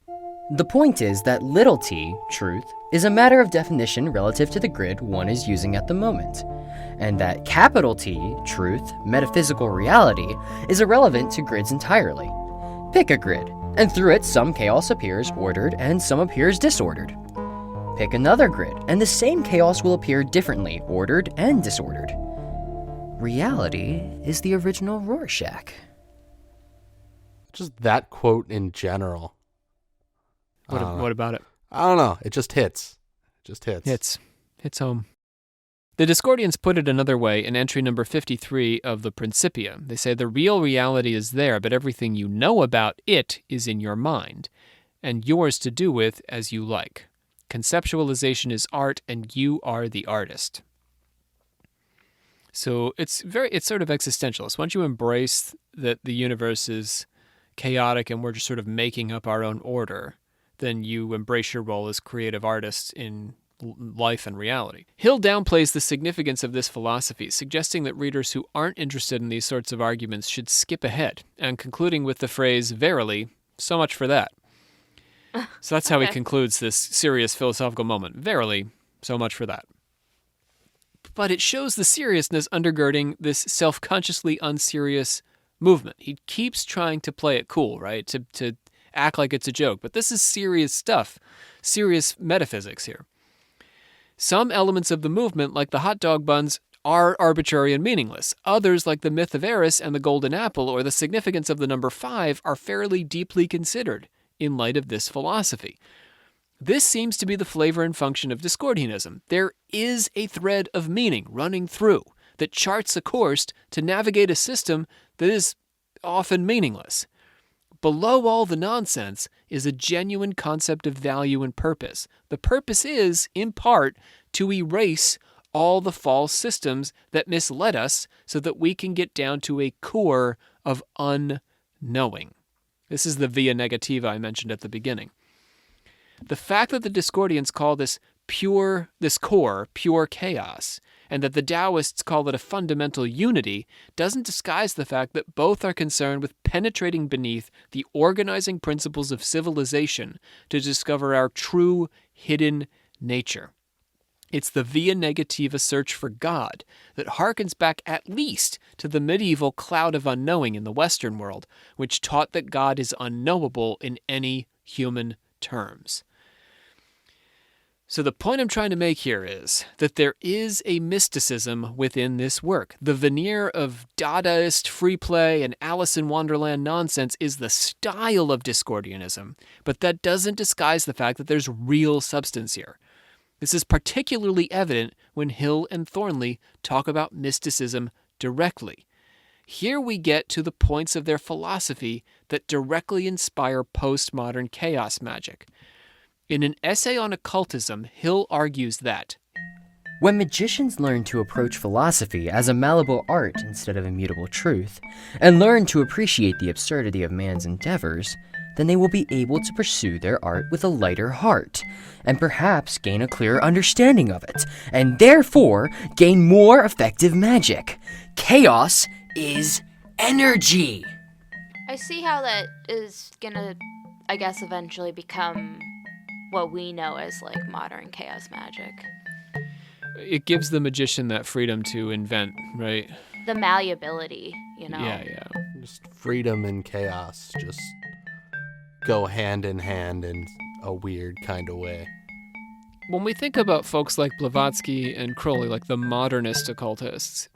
The point is that little t, truth, is a matter of definition relative to the grid one is using at the moment, and that capital T, truth, metaphysical reality, is irrelevant to grids entirely. Pick a grid, and through it some chaos appears ordered and some appears disordered. Pick another grid, and the same chaos will appear differently, ordered and disordered. Reality is the original Rorschach. Just that quote in general. What about it? I don't know. It just hits. It just hits. Hits home. The Discordians put it another way in entry number 53 of the Principia. They say the real reality is there, but everything you know about it is in your mind, and yours to do with as you like. Conceptualization is art, and you are the artist. So it's sort of existentialist. Once you embrace that the universe is chaotic and we're just sort of making up our own order, then you embrace your role as creative artists in life and reality. Hill downplays the significance of this philosophy, suggesting that readers who aren't interested in these sorts of arguments should skip ahead, and concluding with the phrase, "Verily, so much for that." So that's how he concludes this serious philosophical moment. Verily, so much for that. But it shows the seriousness undergirding this self-consciously unserious movement. He keeps trying to play it cool, right? To act like it's a joke. But this is serious stuff, serious metaphysics here. Some elements of the movement, like the hot dog buns, are arbitrary and meaningless. Others, like the myth of Eris and the golden apple or the significance of the number 5, are fairly deeply considered in light of this philosophy. This seems to be the flavor and function of Discordianism. There is a thread of meaning running through that charts a course to navigate a system that is often meaningless. Below all the nonsense is a genuine concept of value and purpose. The purpose is, in part, to erase all the false systems that misled us so that we can get down to a core of unknowing. This is the via negativa I mentioned at the beginning. The fact that the Discordians call this core pure chaos, and that the Taoists call it a fundamental unity, doesn't disguise the fact that both are concerned with penetrating beneath the organizing principles of civilization to discover our true hidden nature. It's the via negativa search for God that harkens back at least to the medieval cloud of unknowing in the Western world, which taught that God is unknowable in any human terms. So the point I'm trying to make here is that there is a mysticism within this work. The veneer of Dadaist free play and Alice in Wonderland nonsense is the style of Discordianism, but that doesn't disguise the fact that there's real substance here. This is particularly evident when Hill and Thornley talk about mysticism directly. Here we get to the points of their philosophy that directly inspire postmodern chaos magic. In an essay on occultism, Hill argues that when magicians learn to approach philosophy as a malleable art instead of immutable truth, and learn to appreciate the absurdity of man's endeavors, then they will be able to pursue their art with a lighter heart, and perhaps gain a clearer understanding of it, and therefore gain more effective magic. Chaos is energy. I see how that is gonna, I guess, eventually become what we know as like modern chaos magic. It gives the magician that freedom to invent, right? The malleability, you know? Yeah. Just freedom and chaos just go hand in hand in a weird kind of way. When we think about folks like Blavatsky and Crowley, like the modernist occultists,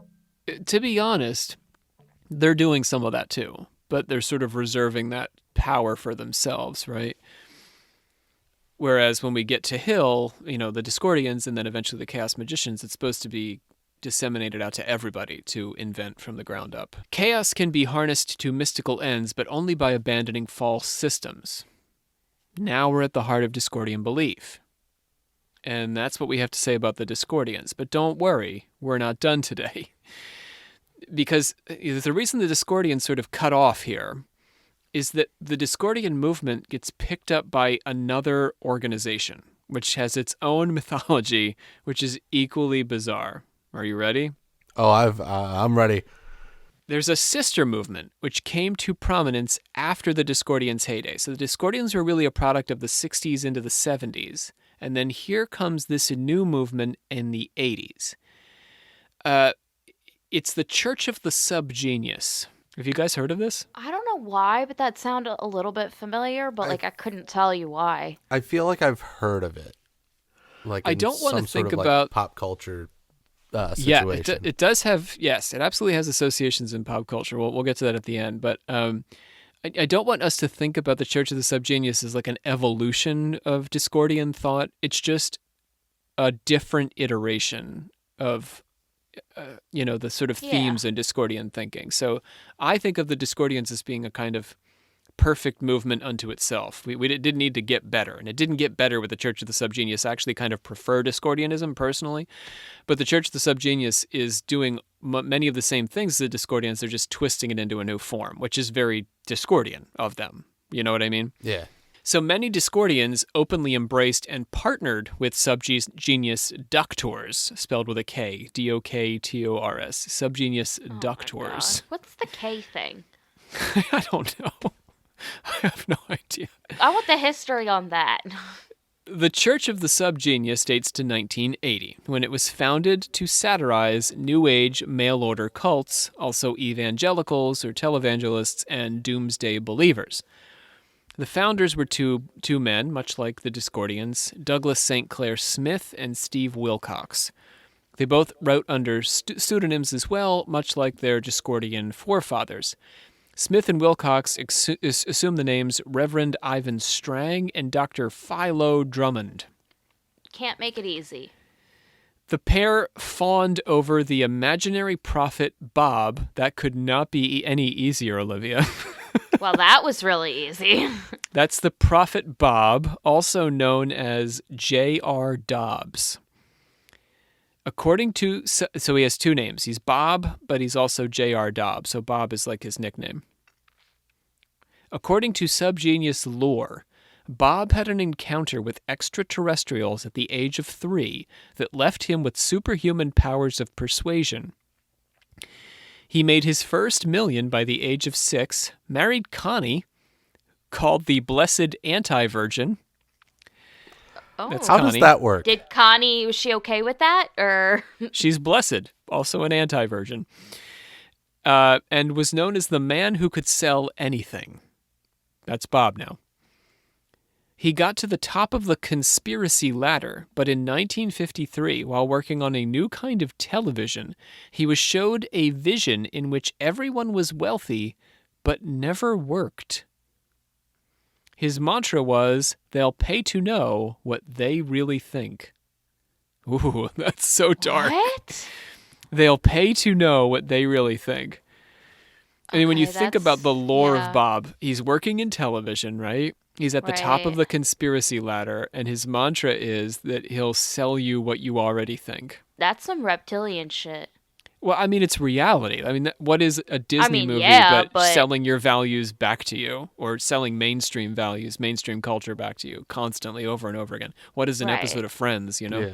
to be honest, they're doing some of that too, but they're sort of reserving that power for themselves, right? Whereas when we get to Hill, the Discordians and then eventually the Chaos Magicians, it's supposed to be disseminated out to everybody to invent from the ground up. Chaos can be harnessed to mystical ends, but only by abandoning false systems. Now we're at the heart of Discordian belief. And that's what we have to say about the Discordians. But don't worry, we're not done today. Because the reason the Discordians sort of cut off here is that the Discordian movement gets picked up by another organization, which has its own mythology, which is equally bizarre. Are you ready? Oh, I'm ready. There's a sister movement which came to prominence after the Discordians' heyday. So the Discordians were really a product of the 60s into the 70s. And then here comes this new movement in the 80s. It's the Church of the SubGenius. Have you guys heard of this? I don't know why, but that sounded a little bit familiar, but I couldn't tell you why. I feel like I've heard of it. Like I don't want to think about pop culture situation. Yeah, it does have, yes, it absolutely has associations in pop culture. We'll get to that at the end, but I don't want us to think about the Church of the SubGenius as like an evolution of Discordian thought. It's just a different iteration of the sort of themes in Discordian thinking. So I think of the Discordians as being a kind of perfect movement unto itself. We didn't need to get better, and it didn't get better with the Church of the SubGenius. I actually kind of prefer Discordianism personally, but the Church of the SubGenius is doing many of the same things as the Discordians. They're just twisting it into a new form, which is very Discordian of them. You know what I mean? Yeah. So many Discordians openly embraced and partnered with subgenius doctors, spelled with a K, Doktors, subgenius Oh my doctors. God. What's the K thing? I don't know. I have no idea. I want the history on that. The Church of the Subgenius dates to 1980, when it was founded to satirize New Age mail-order cults, also evangelicals or televangelists, and doomsday believers. The founders were two men, much like the Discordians, Douglas St. Clair Smith and Steve Wilcox. They both wrote under pseudonyms as well, much like their Discordian forefathers. Smith and Wilcox assumed the names Reverend Ivan Strang and Dr. Philo Drummond. Can't make it easy. The pair fawned over the imaginary prophet Bob. That could not be any easier, Olivia. Well, that was really easy. That's the prophet Bob, also known as J.R. Dobbs. According to, so he has two names. He's Bob, but he's also J.R. Dobbs. So Bob is like his nickname. According to SubGenius lore, Bob had an encounter with extraterrestrials at the age of 3 that left him with superhuman powers of persuasion. He made his first million by the age of 6, married Connie, called the Blessed Anti-Virgin. Oh. That's How Connie. does that work? Did Connie, was she okay with that? Or She's blessed, also an anti-virgin, and was known as the man who could sell anything. That's Bob now. He got to the top of the conspiracy ladder, but in 1953, while working on a new kind of television, he was showed a vision in which everyone was wealthy, but never worked. His mantra was, they'll pay to know what they really think. Ooh, that's so dark. what? They'll pay to know what they really think. I mean, when you Okay, think about the lore yeah. of Bob, he's working in television, right? He's at the top of Right. the conspiracy ladder, and his mantra is that he'll sell you what you already think. That's some reptilian shit. Well, I mean, it's reality. I mean, what is a Disney movie yeah, but selling your values back to you, or selling mainstream values, mainstream culture back to you constantly over and over again? What is an Right. episode of Friends, you know? Yeah.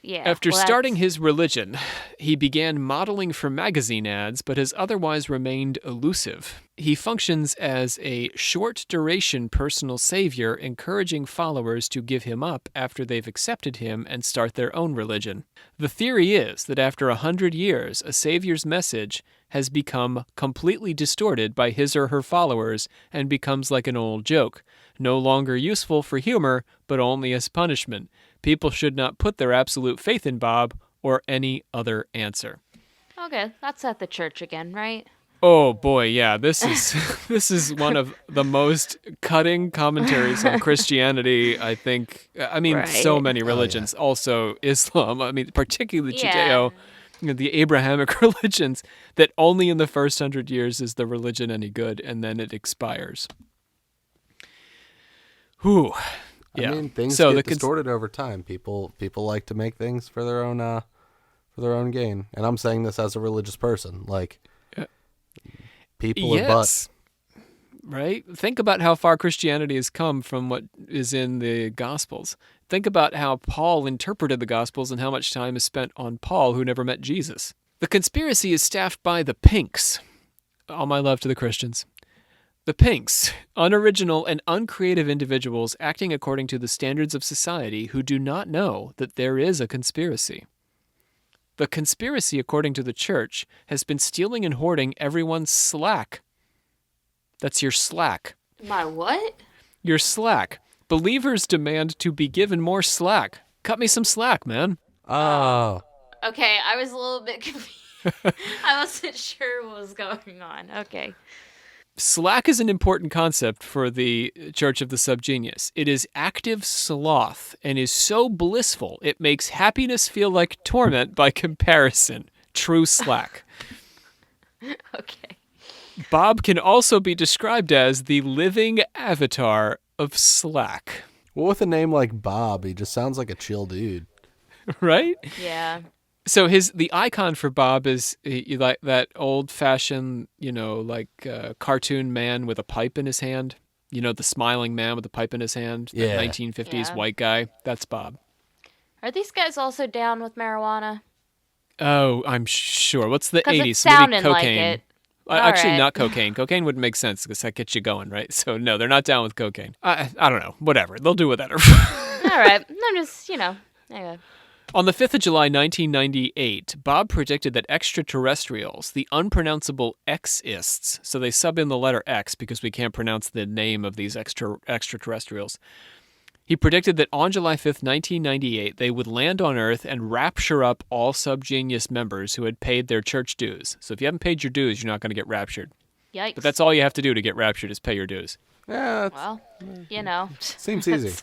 yeah. After well, starting that's- his religion, he began modeling for magazine ads, but has otherwise remained elusive. He functions as a short-duration personal savior, encouraging followers to give him up after they've accepted him and start their own religion. The theory is that after 100 years, a savior's message has become completely distorted by his or her followers and becomes like an old joke, no longer useful for humor, but only as punishment. People should not put their absolute faith in Bob or any other answer. Okay, that's at the church again, right? Oh boy, yeah, this is this is one of the most cutting commentaries on Christianity, I think. I mean, so Right. many religions, also Islam. I mean, particularly Yeah. Judeo, the Abrahamic religions, that only in the first 100 years is the religion any good, and then it expires. Whew. Yeah. I mean, things So get the distorted over time. People like to make things for their own gain. And I'm saying this as a religious person. Like, people are but. Right? Think about how far Christianity has come from what is in the Gospels. Think about how Paul interpreted the Gospels and how much time is spent on Paul, who never met Jesus. The conspiracy is staffed by the Pinks. All my love to the Christians. The Pinks, unoriginal and uncreative individuals acting according to the standards of society who do not know that there is a conspiracy. The conspiracy, according to the church, has been stealing and hoarding everyone's slack. That's your slack. My what? Your slack. Believers demand to be given more slack. Cut me some slack, man. Oh. Okay, I was a little bit confused. I wasn't sure what was going on. Okay. Slack is an important concept for the Church of the Subgenius. It is active sloth and is so blissful it makes happiness feel like torment by comparison. True slack. Okay. Bob can also be described as the living avatar of slack. Well, with a name like Bob, he just sounds like a chill dude. Right? Yeah. So the icon for Bob is like that old-fashioned, cartoon man with a pipe in his hand. You know, the smiling man with a pipe in his hand. Yeah. That 1950s Yeah. white guy. That's Bob. Are these guys also down with marijuana? Oh, I'm sure. What's the Because 80s? it sounded Maybe like cocaine. it. Actually, All right. not cocaine. Cocaine would make sense because that gets you going, right? So, no, they're not down with cocaine. I don't know. Whatever. They'll do whatever. All right. I'm just, anyway. On the 5th of July, 1998, Bob predicted that extraterrestrials, the unpronounceable X-ists, so they sub in the letter X because we can't pronounce the name of these extraterrestrials. He predicted that on July 5th, 1998, they would land on Earth and rapture up all SubGenius members who had paid their church dues. So if you haven't paid your dues, you're not going to get raptured. Yikes. But that's all you have to do to get raptured is pay your dues. Yeah, Well, seems easy.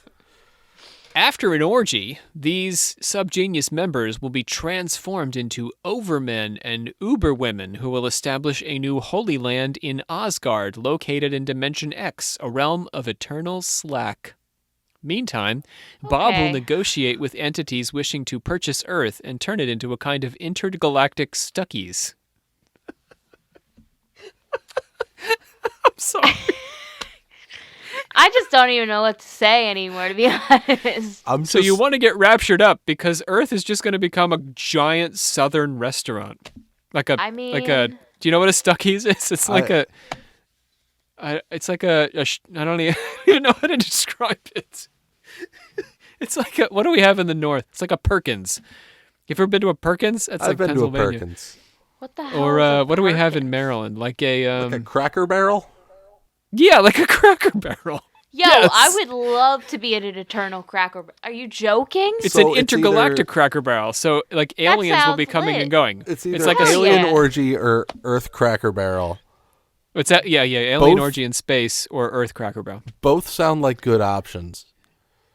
After an orgy, these SubGenius members will be transformed into overmen and uberwomen who will establish a new holy land in Asgard, located in Dimension X, a realm of eternal slack. Meantime, Bob will Okay. negotiate with entities wishing to purchase Earth and turn it into a kind of intergalactic Stuckies. I'm sorry. I just don't even know what to say anymore, to be honest. So you want to get raptured up because Earth is just going to become a giant southern restaurant. Do you know what a Stuckies is? It's like I don't even know how to describe it. It's like what do we have in the north? It's like a Perkins. You ever been to a Perkins? That's I've like been to a Pennsylvania. Perkins. What the hell? Or is a what do we have in Perkins? Maryland? Like a Like a Cracker Barrel? yeah, like a Cracker Barrel. Yo, Yes. I would love to be at an eternal Cracker. Are you joking? It's So an it's intergalactic either- Cracker Barrel. So like aliens will be sounds coming lit. and going. It's either like a Alien yeah. Orgy or Earth Cracker Barrel. What's that? Yeah, Alien Both- Orgy in Space or Earth Cracker Barrel. Both sound like good options.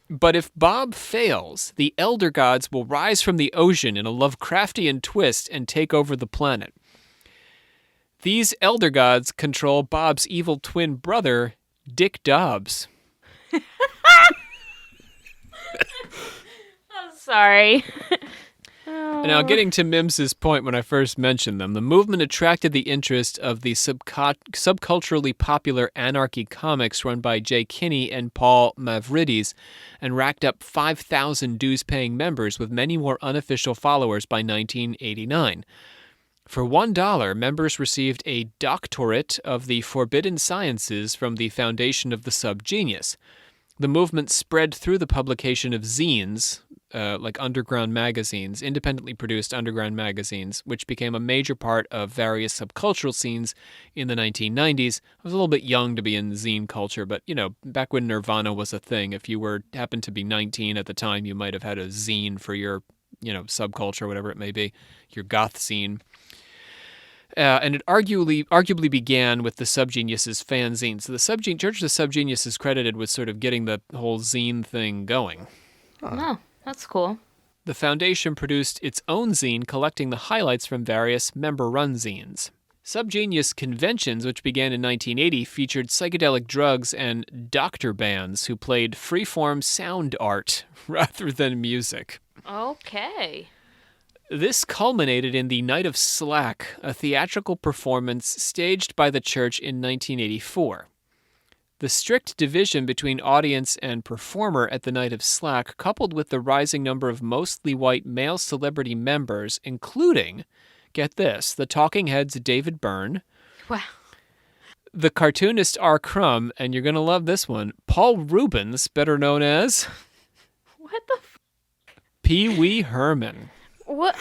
But if Bob fails, the Elder Gods will rise from the ocean in a Lovecraftian twist and take over the planet. These Elder Gods control Bob's evil twin brother, Dick Dobbs. I'm sorry. Now, getting to Mims's point when I first mentioned them, the movement attracted the interest of the subculturally popular anarchy comics run by Jay Kinney and Paul Mavrides, and racked up 5,000 dues-paying members with many more unofficial followers by 1989. For $1, members received a doctorate of the forbidden sciences from the foundation of the SubGenius. The movement spread through the publication of zines, like underground magazines, independently produced underground magazines, which became a major part of various subcultural scenes in the 1990s. I was a little bit young to be in zine culture, but, back when Nirvana was a thing, if you happened to be 19 at the time, you might have had a zine for your, subculture, whatever it may be, your goth scene. And it arguably began with the SubGeniuses fanzine. So the Church of the SubGenius is credited with sort of getting the whole zine thing going. Oh, that's cool. The foundation produced its own zine collecting the highlights from various member-run zines. SubGenius conventions, which began in 1980, featured psychedelic drugs and doctor bands who played freeform sound art rather than music. Okay. This culminated in the Night of Slack, a theatrical performance staged by the church in 1984. The strict division between audience and performer at the Night of Slack, coupled with the rising number of mostly white male celebrity members, including, get this, the Talking Heads' David Byrne, Wow. the cartoonist R. Crumb, and you're going to love this one, Paul Rubens, better known as What the Pee Wee Herman. What?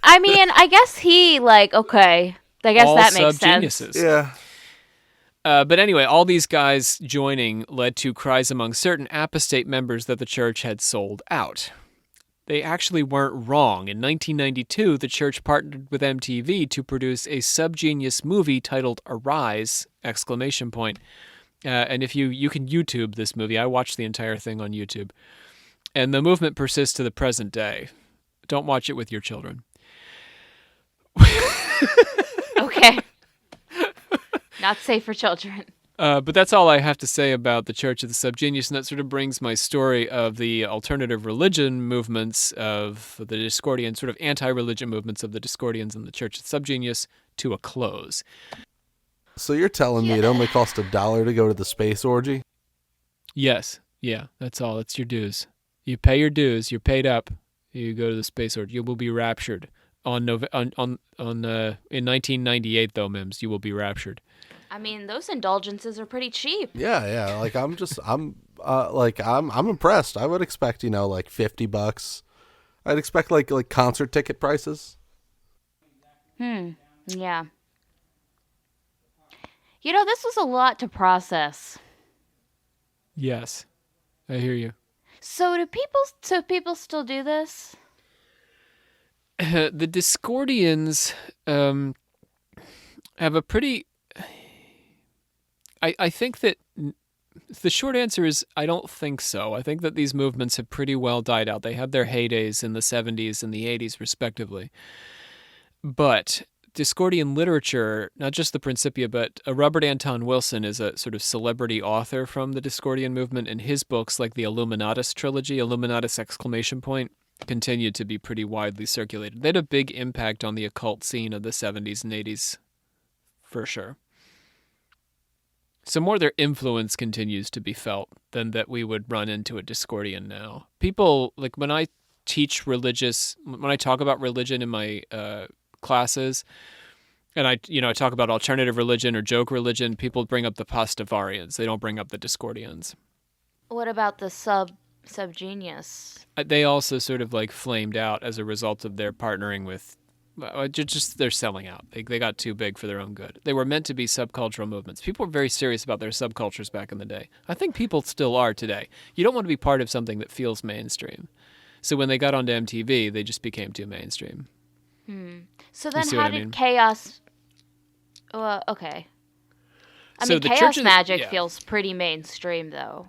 I mean, I guess okay. I guess All that makes sense. SubGeniuses. Yeah. But anyway, all these guys joining led to cries among certain apostate members that the church had sold out. They actually weren't wrong. In 1992, the church partnered with MTV to produce a SubGenius movie titled Arise! And if you can YouTube this movie, I watched the entire thing on YouTube. And the movement persists to the present day. Don't watch it with your children. Okay. Not safe for children. But that's all I have to say about the Church of the Subgenius, and that sort of brings my story of the alternative religion movements of the Discordians, sort of anti-religion movements of the Discordians and the Church of the Subgenius to a close. So you're telling me it only cost $1 to go to the space orgy? Yes. Yeah, that's all. It's your dues. You pay your dues. You're paid up. You go to the space orgy. You will be raptured in 1998, though, Mims. You will be raptured. I mean, those indulgences are pretty cheap. Yeah. Like I'm impressed. I would expect, like $50. I'd expect like concert ticket prices. Yeah. This was a lot to process. Yes, I hear you. So do people still do this? The Discordians have a pretty... I think that the short answer is I don't think so. I think that these movements have pretty well died out. They had their heydays in the 70s and the 80s, respectively. But Discordian literature, not just the Principia, but Robert Anton Wilson is a sort of celebrity author from the Discordian movement, and his books, like the Illuminatus trilogy, Illuminatus ! Continued to be pretty widely circulated. They had a big impact on the occult scene of the 70s and 80s, for sure. So more their influence continues to be felt than that we would run into a Discordian now. People, like when I talk about religion in my classes, and I talk about alternative religion or joke religion, people bring up the Pastafarians. They don't bring up the Discordians. What about the SubGenius? They also sort of like flamed out as a result of their partnering with, just they're selling out. They got too big for their own good. They were meant to be subcultural movements. People were very serious about their subcultures back in the day. I think people still are today. You don't want to be part of something that feels mainstream. So when they got onto MTV, they just became too mainstream. So then how did chaos... okay. I So mean, the chaos Church of the- magic yeah. feels pretty mainstream, though.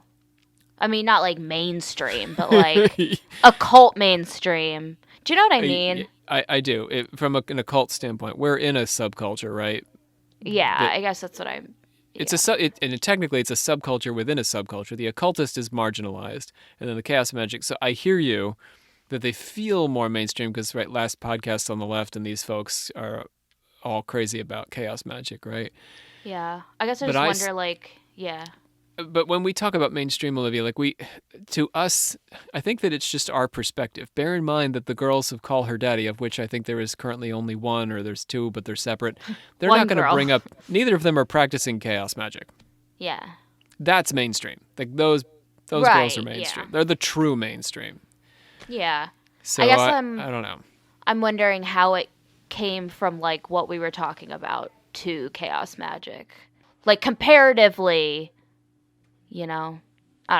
I mean, not like mainstream, but like occult mainstream. Do you know what I mean? I do. From an occult standpoint, we're in a subculture, right? Yeah, But- I guess that's what I'm... It's technically it's a subculture within a subculture. The occultist is marginalized, and then the chaos magic. So I hear you that they feel more mainstream because last podcast on the left, and these folks are all crazy about chaos magic, right? Yeah. I guess I But just wonder, yeah. But when we talk about mainstream, Olivia, to us, I think that it's just our perspective. Bear in mind that the girls of Call Her Daddy, of which I think there is currently only one, or there's two, but they're separate. They're One not going to girl. bring up. Neither of them are practicing chaos magic. Yeah. That's mainstream. Like those girls Right, are mainstream. yeah. They're the true mainstream. Yeah. So I guess I don't know. I'm wondering how it came from, what we were talking about to chaos magic. Comparatively, I don't know.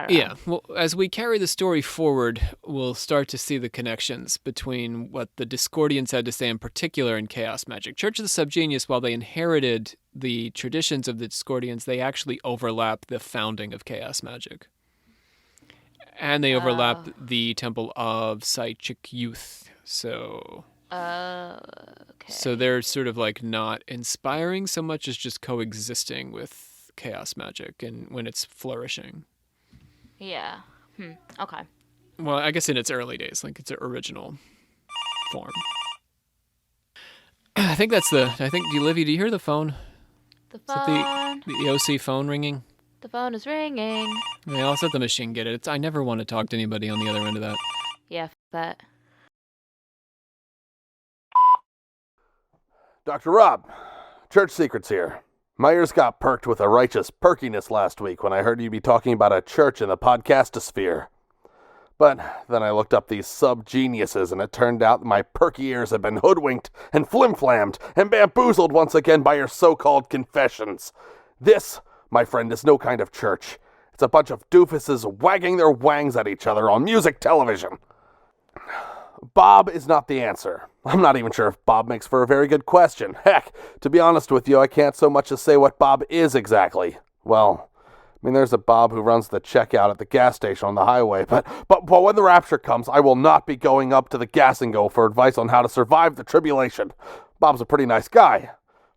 Yeah. Well, as we carry the story forward, we'll start to see the connections between what the Discordians had to say in particular in chaos magic. Church of the Subgenius, while they inherited the traditions of the Discordians, they actually overlap the founding of chaos magic. And they overlap the Temple of Psychic Youth. So... Okay. So they're sort of not inspiring so much as just coexisting with chaos magic and when it's flourishing. Yeah. Okay. Well, I guess in its early days, its original form. I think Olivia, do you hear the phone? The Is that phone. the OC phone ringing? The phone is ringing. Yeah, I'll let the machine get it. I never want to talk to anybody on the other end of that. Yeah, that. Dr. Rob, Church Secrets here. My ears got perked with a righteous perkiness last week when I heard you be talking about a church in the podcastosphere. But then I looked up these SubGeniuses, and it turned out that my perky ears had been hoodwinked and flim-flammed and bamboozled once again by your so-called confessions. This, my friend, is no kind of church. It's a bunch of doofuses wagging their wangs at each other on music television. Bob is not the answer. I'm not even sure if Bob makes for a very good question. Heck, to be honest with you, I can't so much as say what Bob is exactly. Well, there's a Bob who runs the checkout at the gas station on the highway, but when the rapture comes, I will not be going up to the gas and go for advice on how to survive the tribulation. Bob's a pretty nice guy,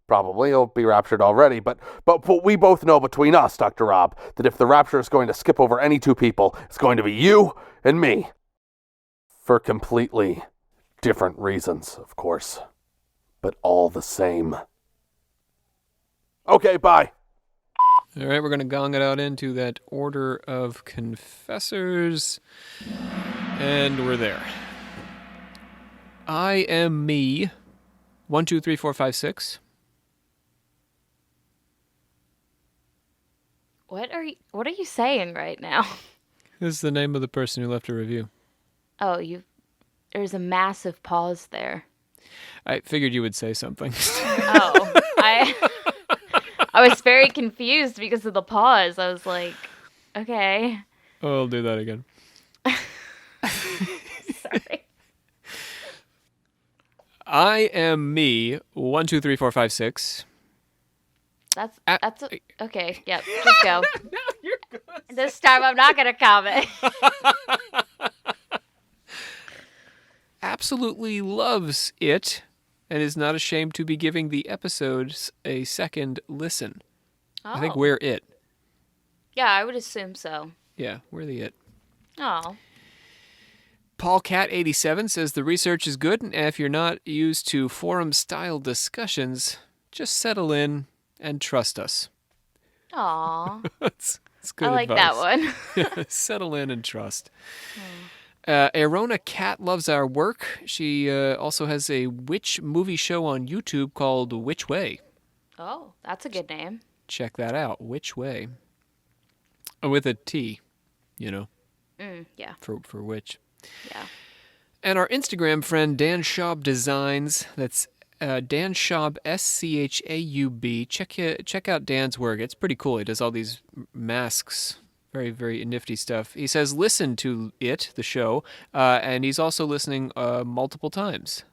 Probably he'll be raptured already, but we both know between us, Dr. Rob, that if the rapture is going to skip over any two people, it's going to be you and me. For completely different reasons, of course, but all the same. Okay, bye. All right, we're going to gong it out into that order of confessors. And we're there. I am me. 1, 2, 3, 4, 5, 6. What are you saying right now? This is the name of the person who left a review. Oh, there's a massive pause there. I figured you would say something. Oh, I was very confused because of the pause. I was like, okay. Oh, I'll do that again. Sorry. I am me. 1, 2, 3, 4, 5, 6. Okay. Yep. Just go. No, you're good. This time I'm not gonna comment. Absolutely loves it and is not ashamed to be giving the episodes a second listen. Oh. I think we're it. Yeah, I would assume so. Yeah, we're the it. Oh. Paul Cat 87 says the research is good, and if you're not used to forum-style discussions, just settle in and trust us. Aw. That's good I like advice. that one. Settle in and trust. Arona Cat loves our work. She also has a witch movie show on YouTube called Which Way. Oh, that's a good name. Check that out. Which Way. With a T, Yeah. for witch. Yeah. And our Instagram friend, Dan Schaub Designs, that's Dan Schaub, Schaub. Check out Dan's work. It's pretty cool. He does all these masks. Very, very nifty stuff. He says, listen to it, the show, and he's also listening multiple times.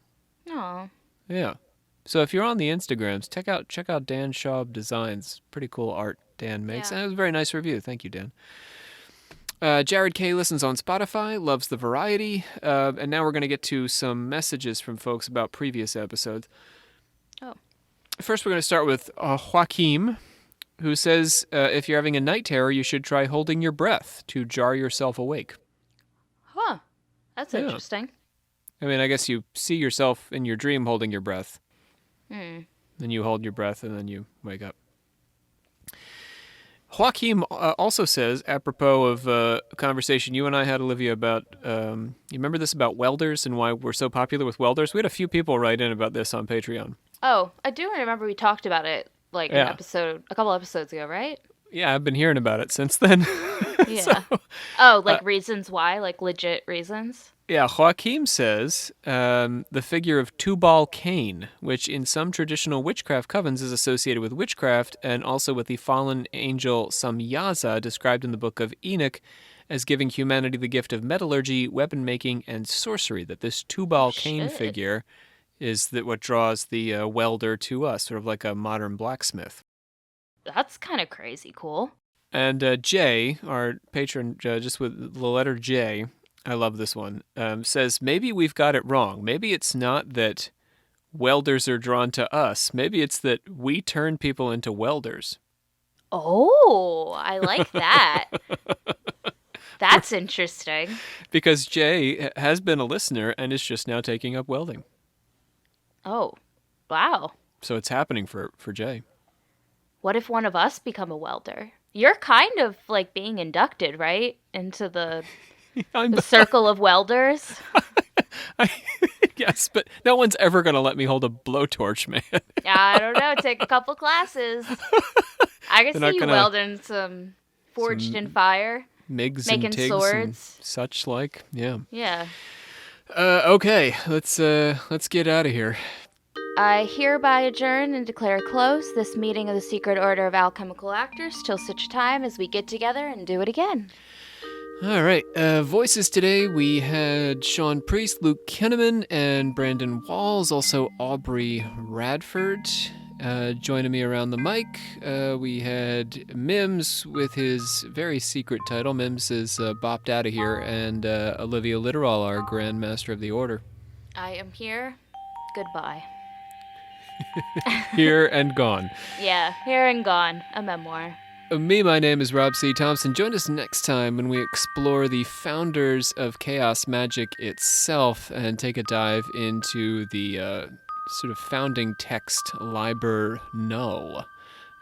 Oh. Yeah. So if you're on the Instagrams, check out Dan Schaub Designs. Pretty cool art Dan makes. Yeah. And it was a very nice review. Thank you, Dan. Jared K. listens on Spotify, loves the variety. And now we're going to get to some messages from folks about previous episodes. Oh. First, we're going to start with Joaquim, who says, if you're having a night terror, you should try holding your breath to jar yourself awake. Huh. That's Yeah. interesting. I mean, I guess you see yourself in your dream holding your breath. Hmm. Then you hold your breath and then you wake up. Joaquim also says, apropos of a conversation you and I had, Olivia, about, you remember this about welders and why we're so popular with welders? We had a few people write in about this on Patreon. Oh, I do remember we talked about it a couple episodes ago, right? Yeah, I've been hearing about it since then. Yeah. Reasons why, like legit reasons. Yeah, Joaquim says the figure of Tubal Cain, which in some traditional witchcraft covens is associated with witchcraft and also with the fallen angel Samyaza, described in the book of Enoch as giving humanity the gift of metallurgy, weapon making, and sorcery. That this Tubal Cain figure is what draws the welder to us, sort of like a modern blacksmith. That's kind of crazy cool. And Jay, our patron, just with the letter J, I love this one, says, maybe we've got it wrong. Maybe it's not that welders are drawn to us. Maybe it's that we turn people into welders. Oh, I like that. That's interesting. Because Jay has been a listener and is just now taking up welding. Oh, wow. So it's happening for Jay. What if one of us become a welder? You're kind of like being inducted, right? Into the circle of welders. Yes, but no one's ever going to let me hold a blowtorch, man. I don't know. Take a couple classes. I can see you welding some forged in fire. MIGs making and TIGs swords. and such like. Yeah. Yeah. Okay, let's get out of here. I hereby adjourn and declare close this meeting of the Secret Order of Alchemical Actors till such time as we get together and do it again. All right, voices today, we had Sean Priest, Luke Kinnaman, and Brandon Walls, also Aubrey Radford joining me around the mic. We had Mims with his very secret title. Mims is bopped out of here, and Olivia Littoral, our Grand Master of the Order. I am here. Goodbye. Here and Gone. Yeah, Here and Gone, a memoir. My name is Rob C. Thompson. Join us next time when we explore the founders of chaos magic itself and take a dive into the sort of founding text Liber No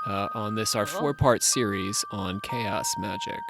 on this, our 4-part series on chaos magic.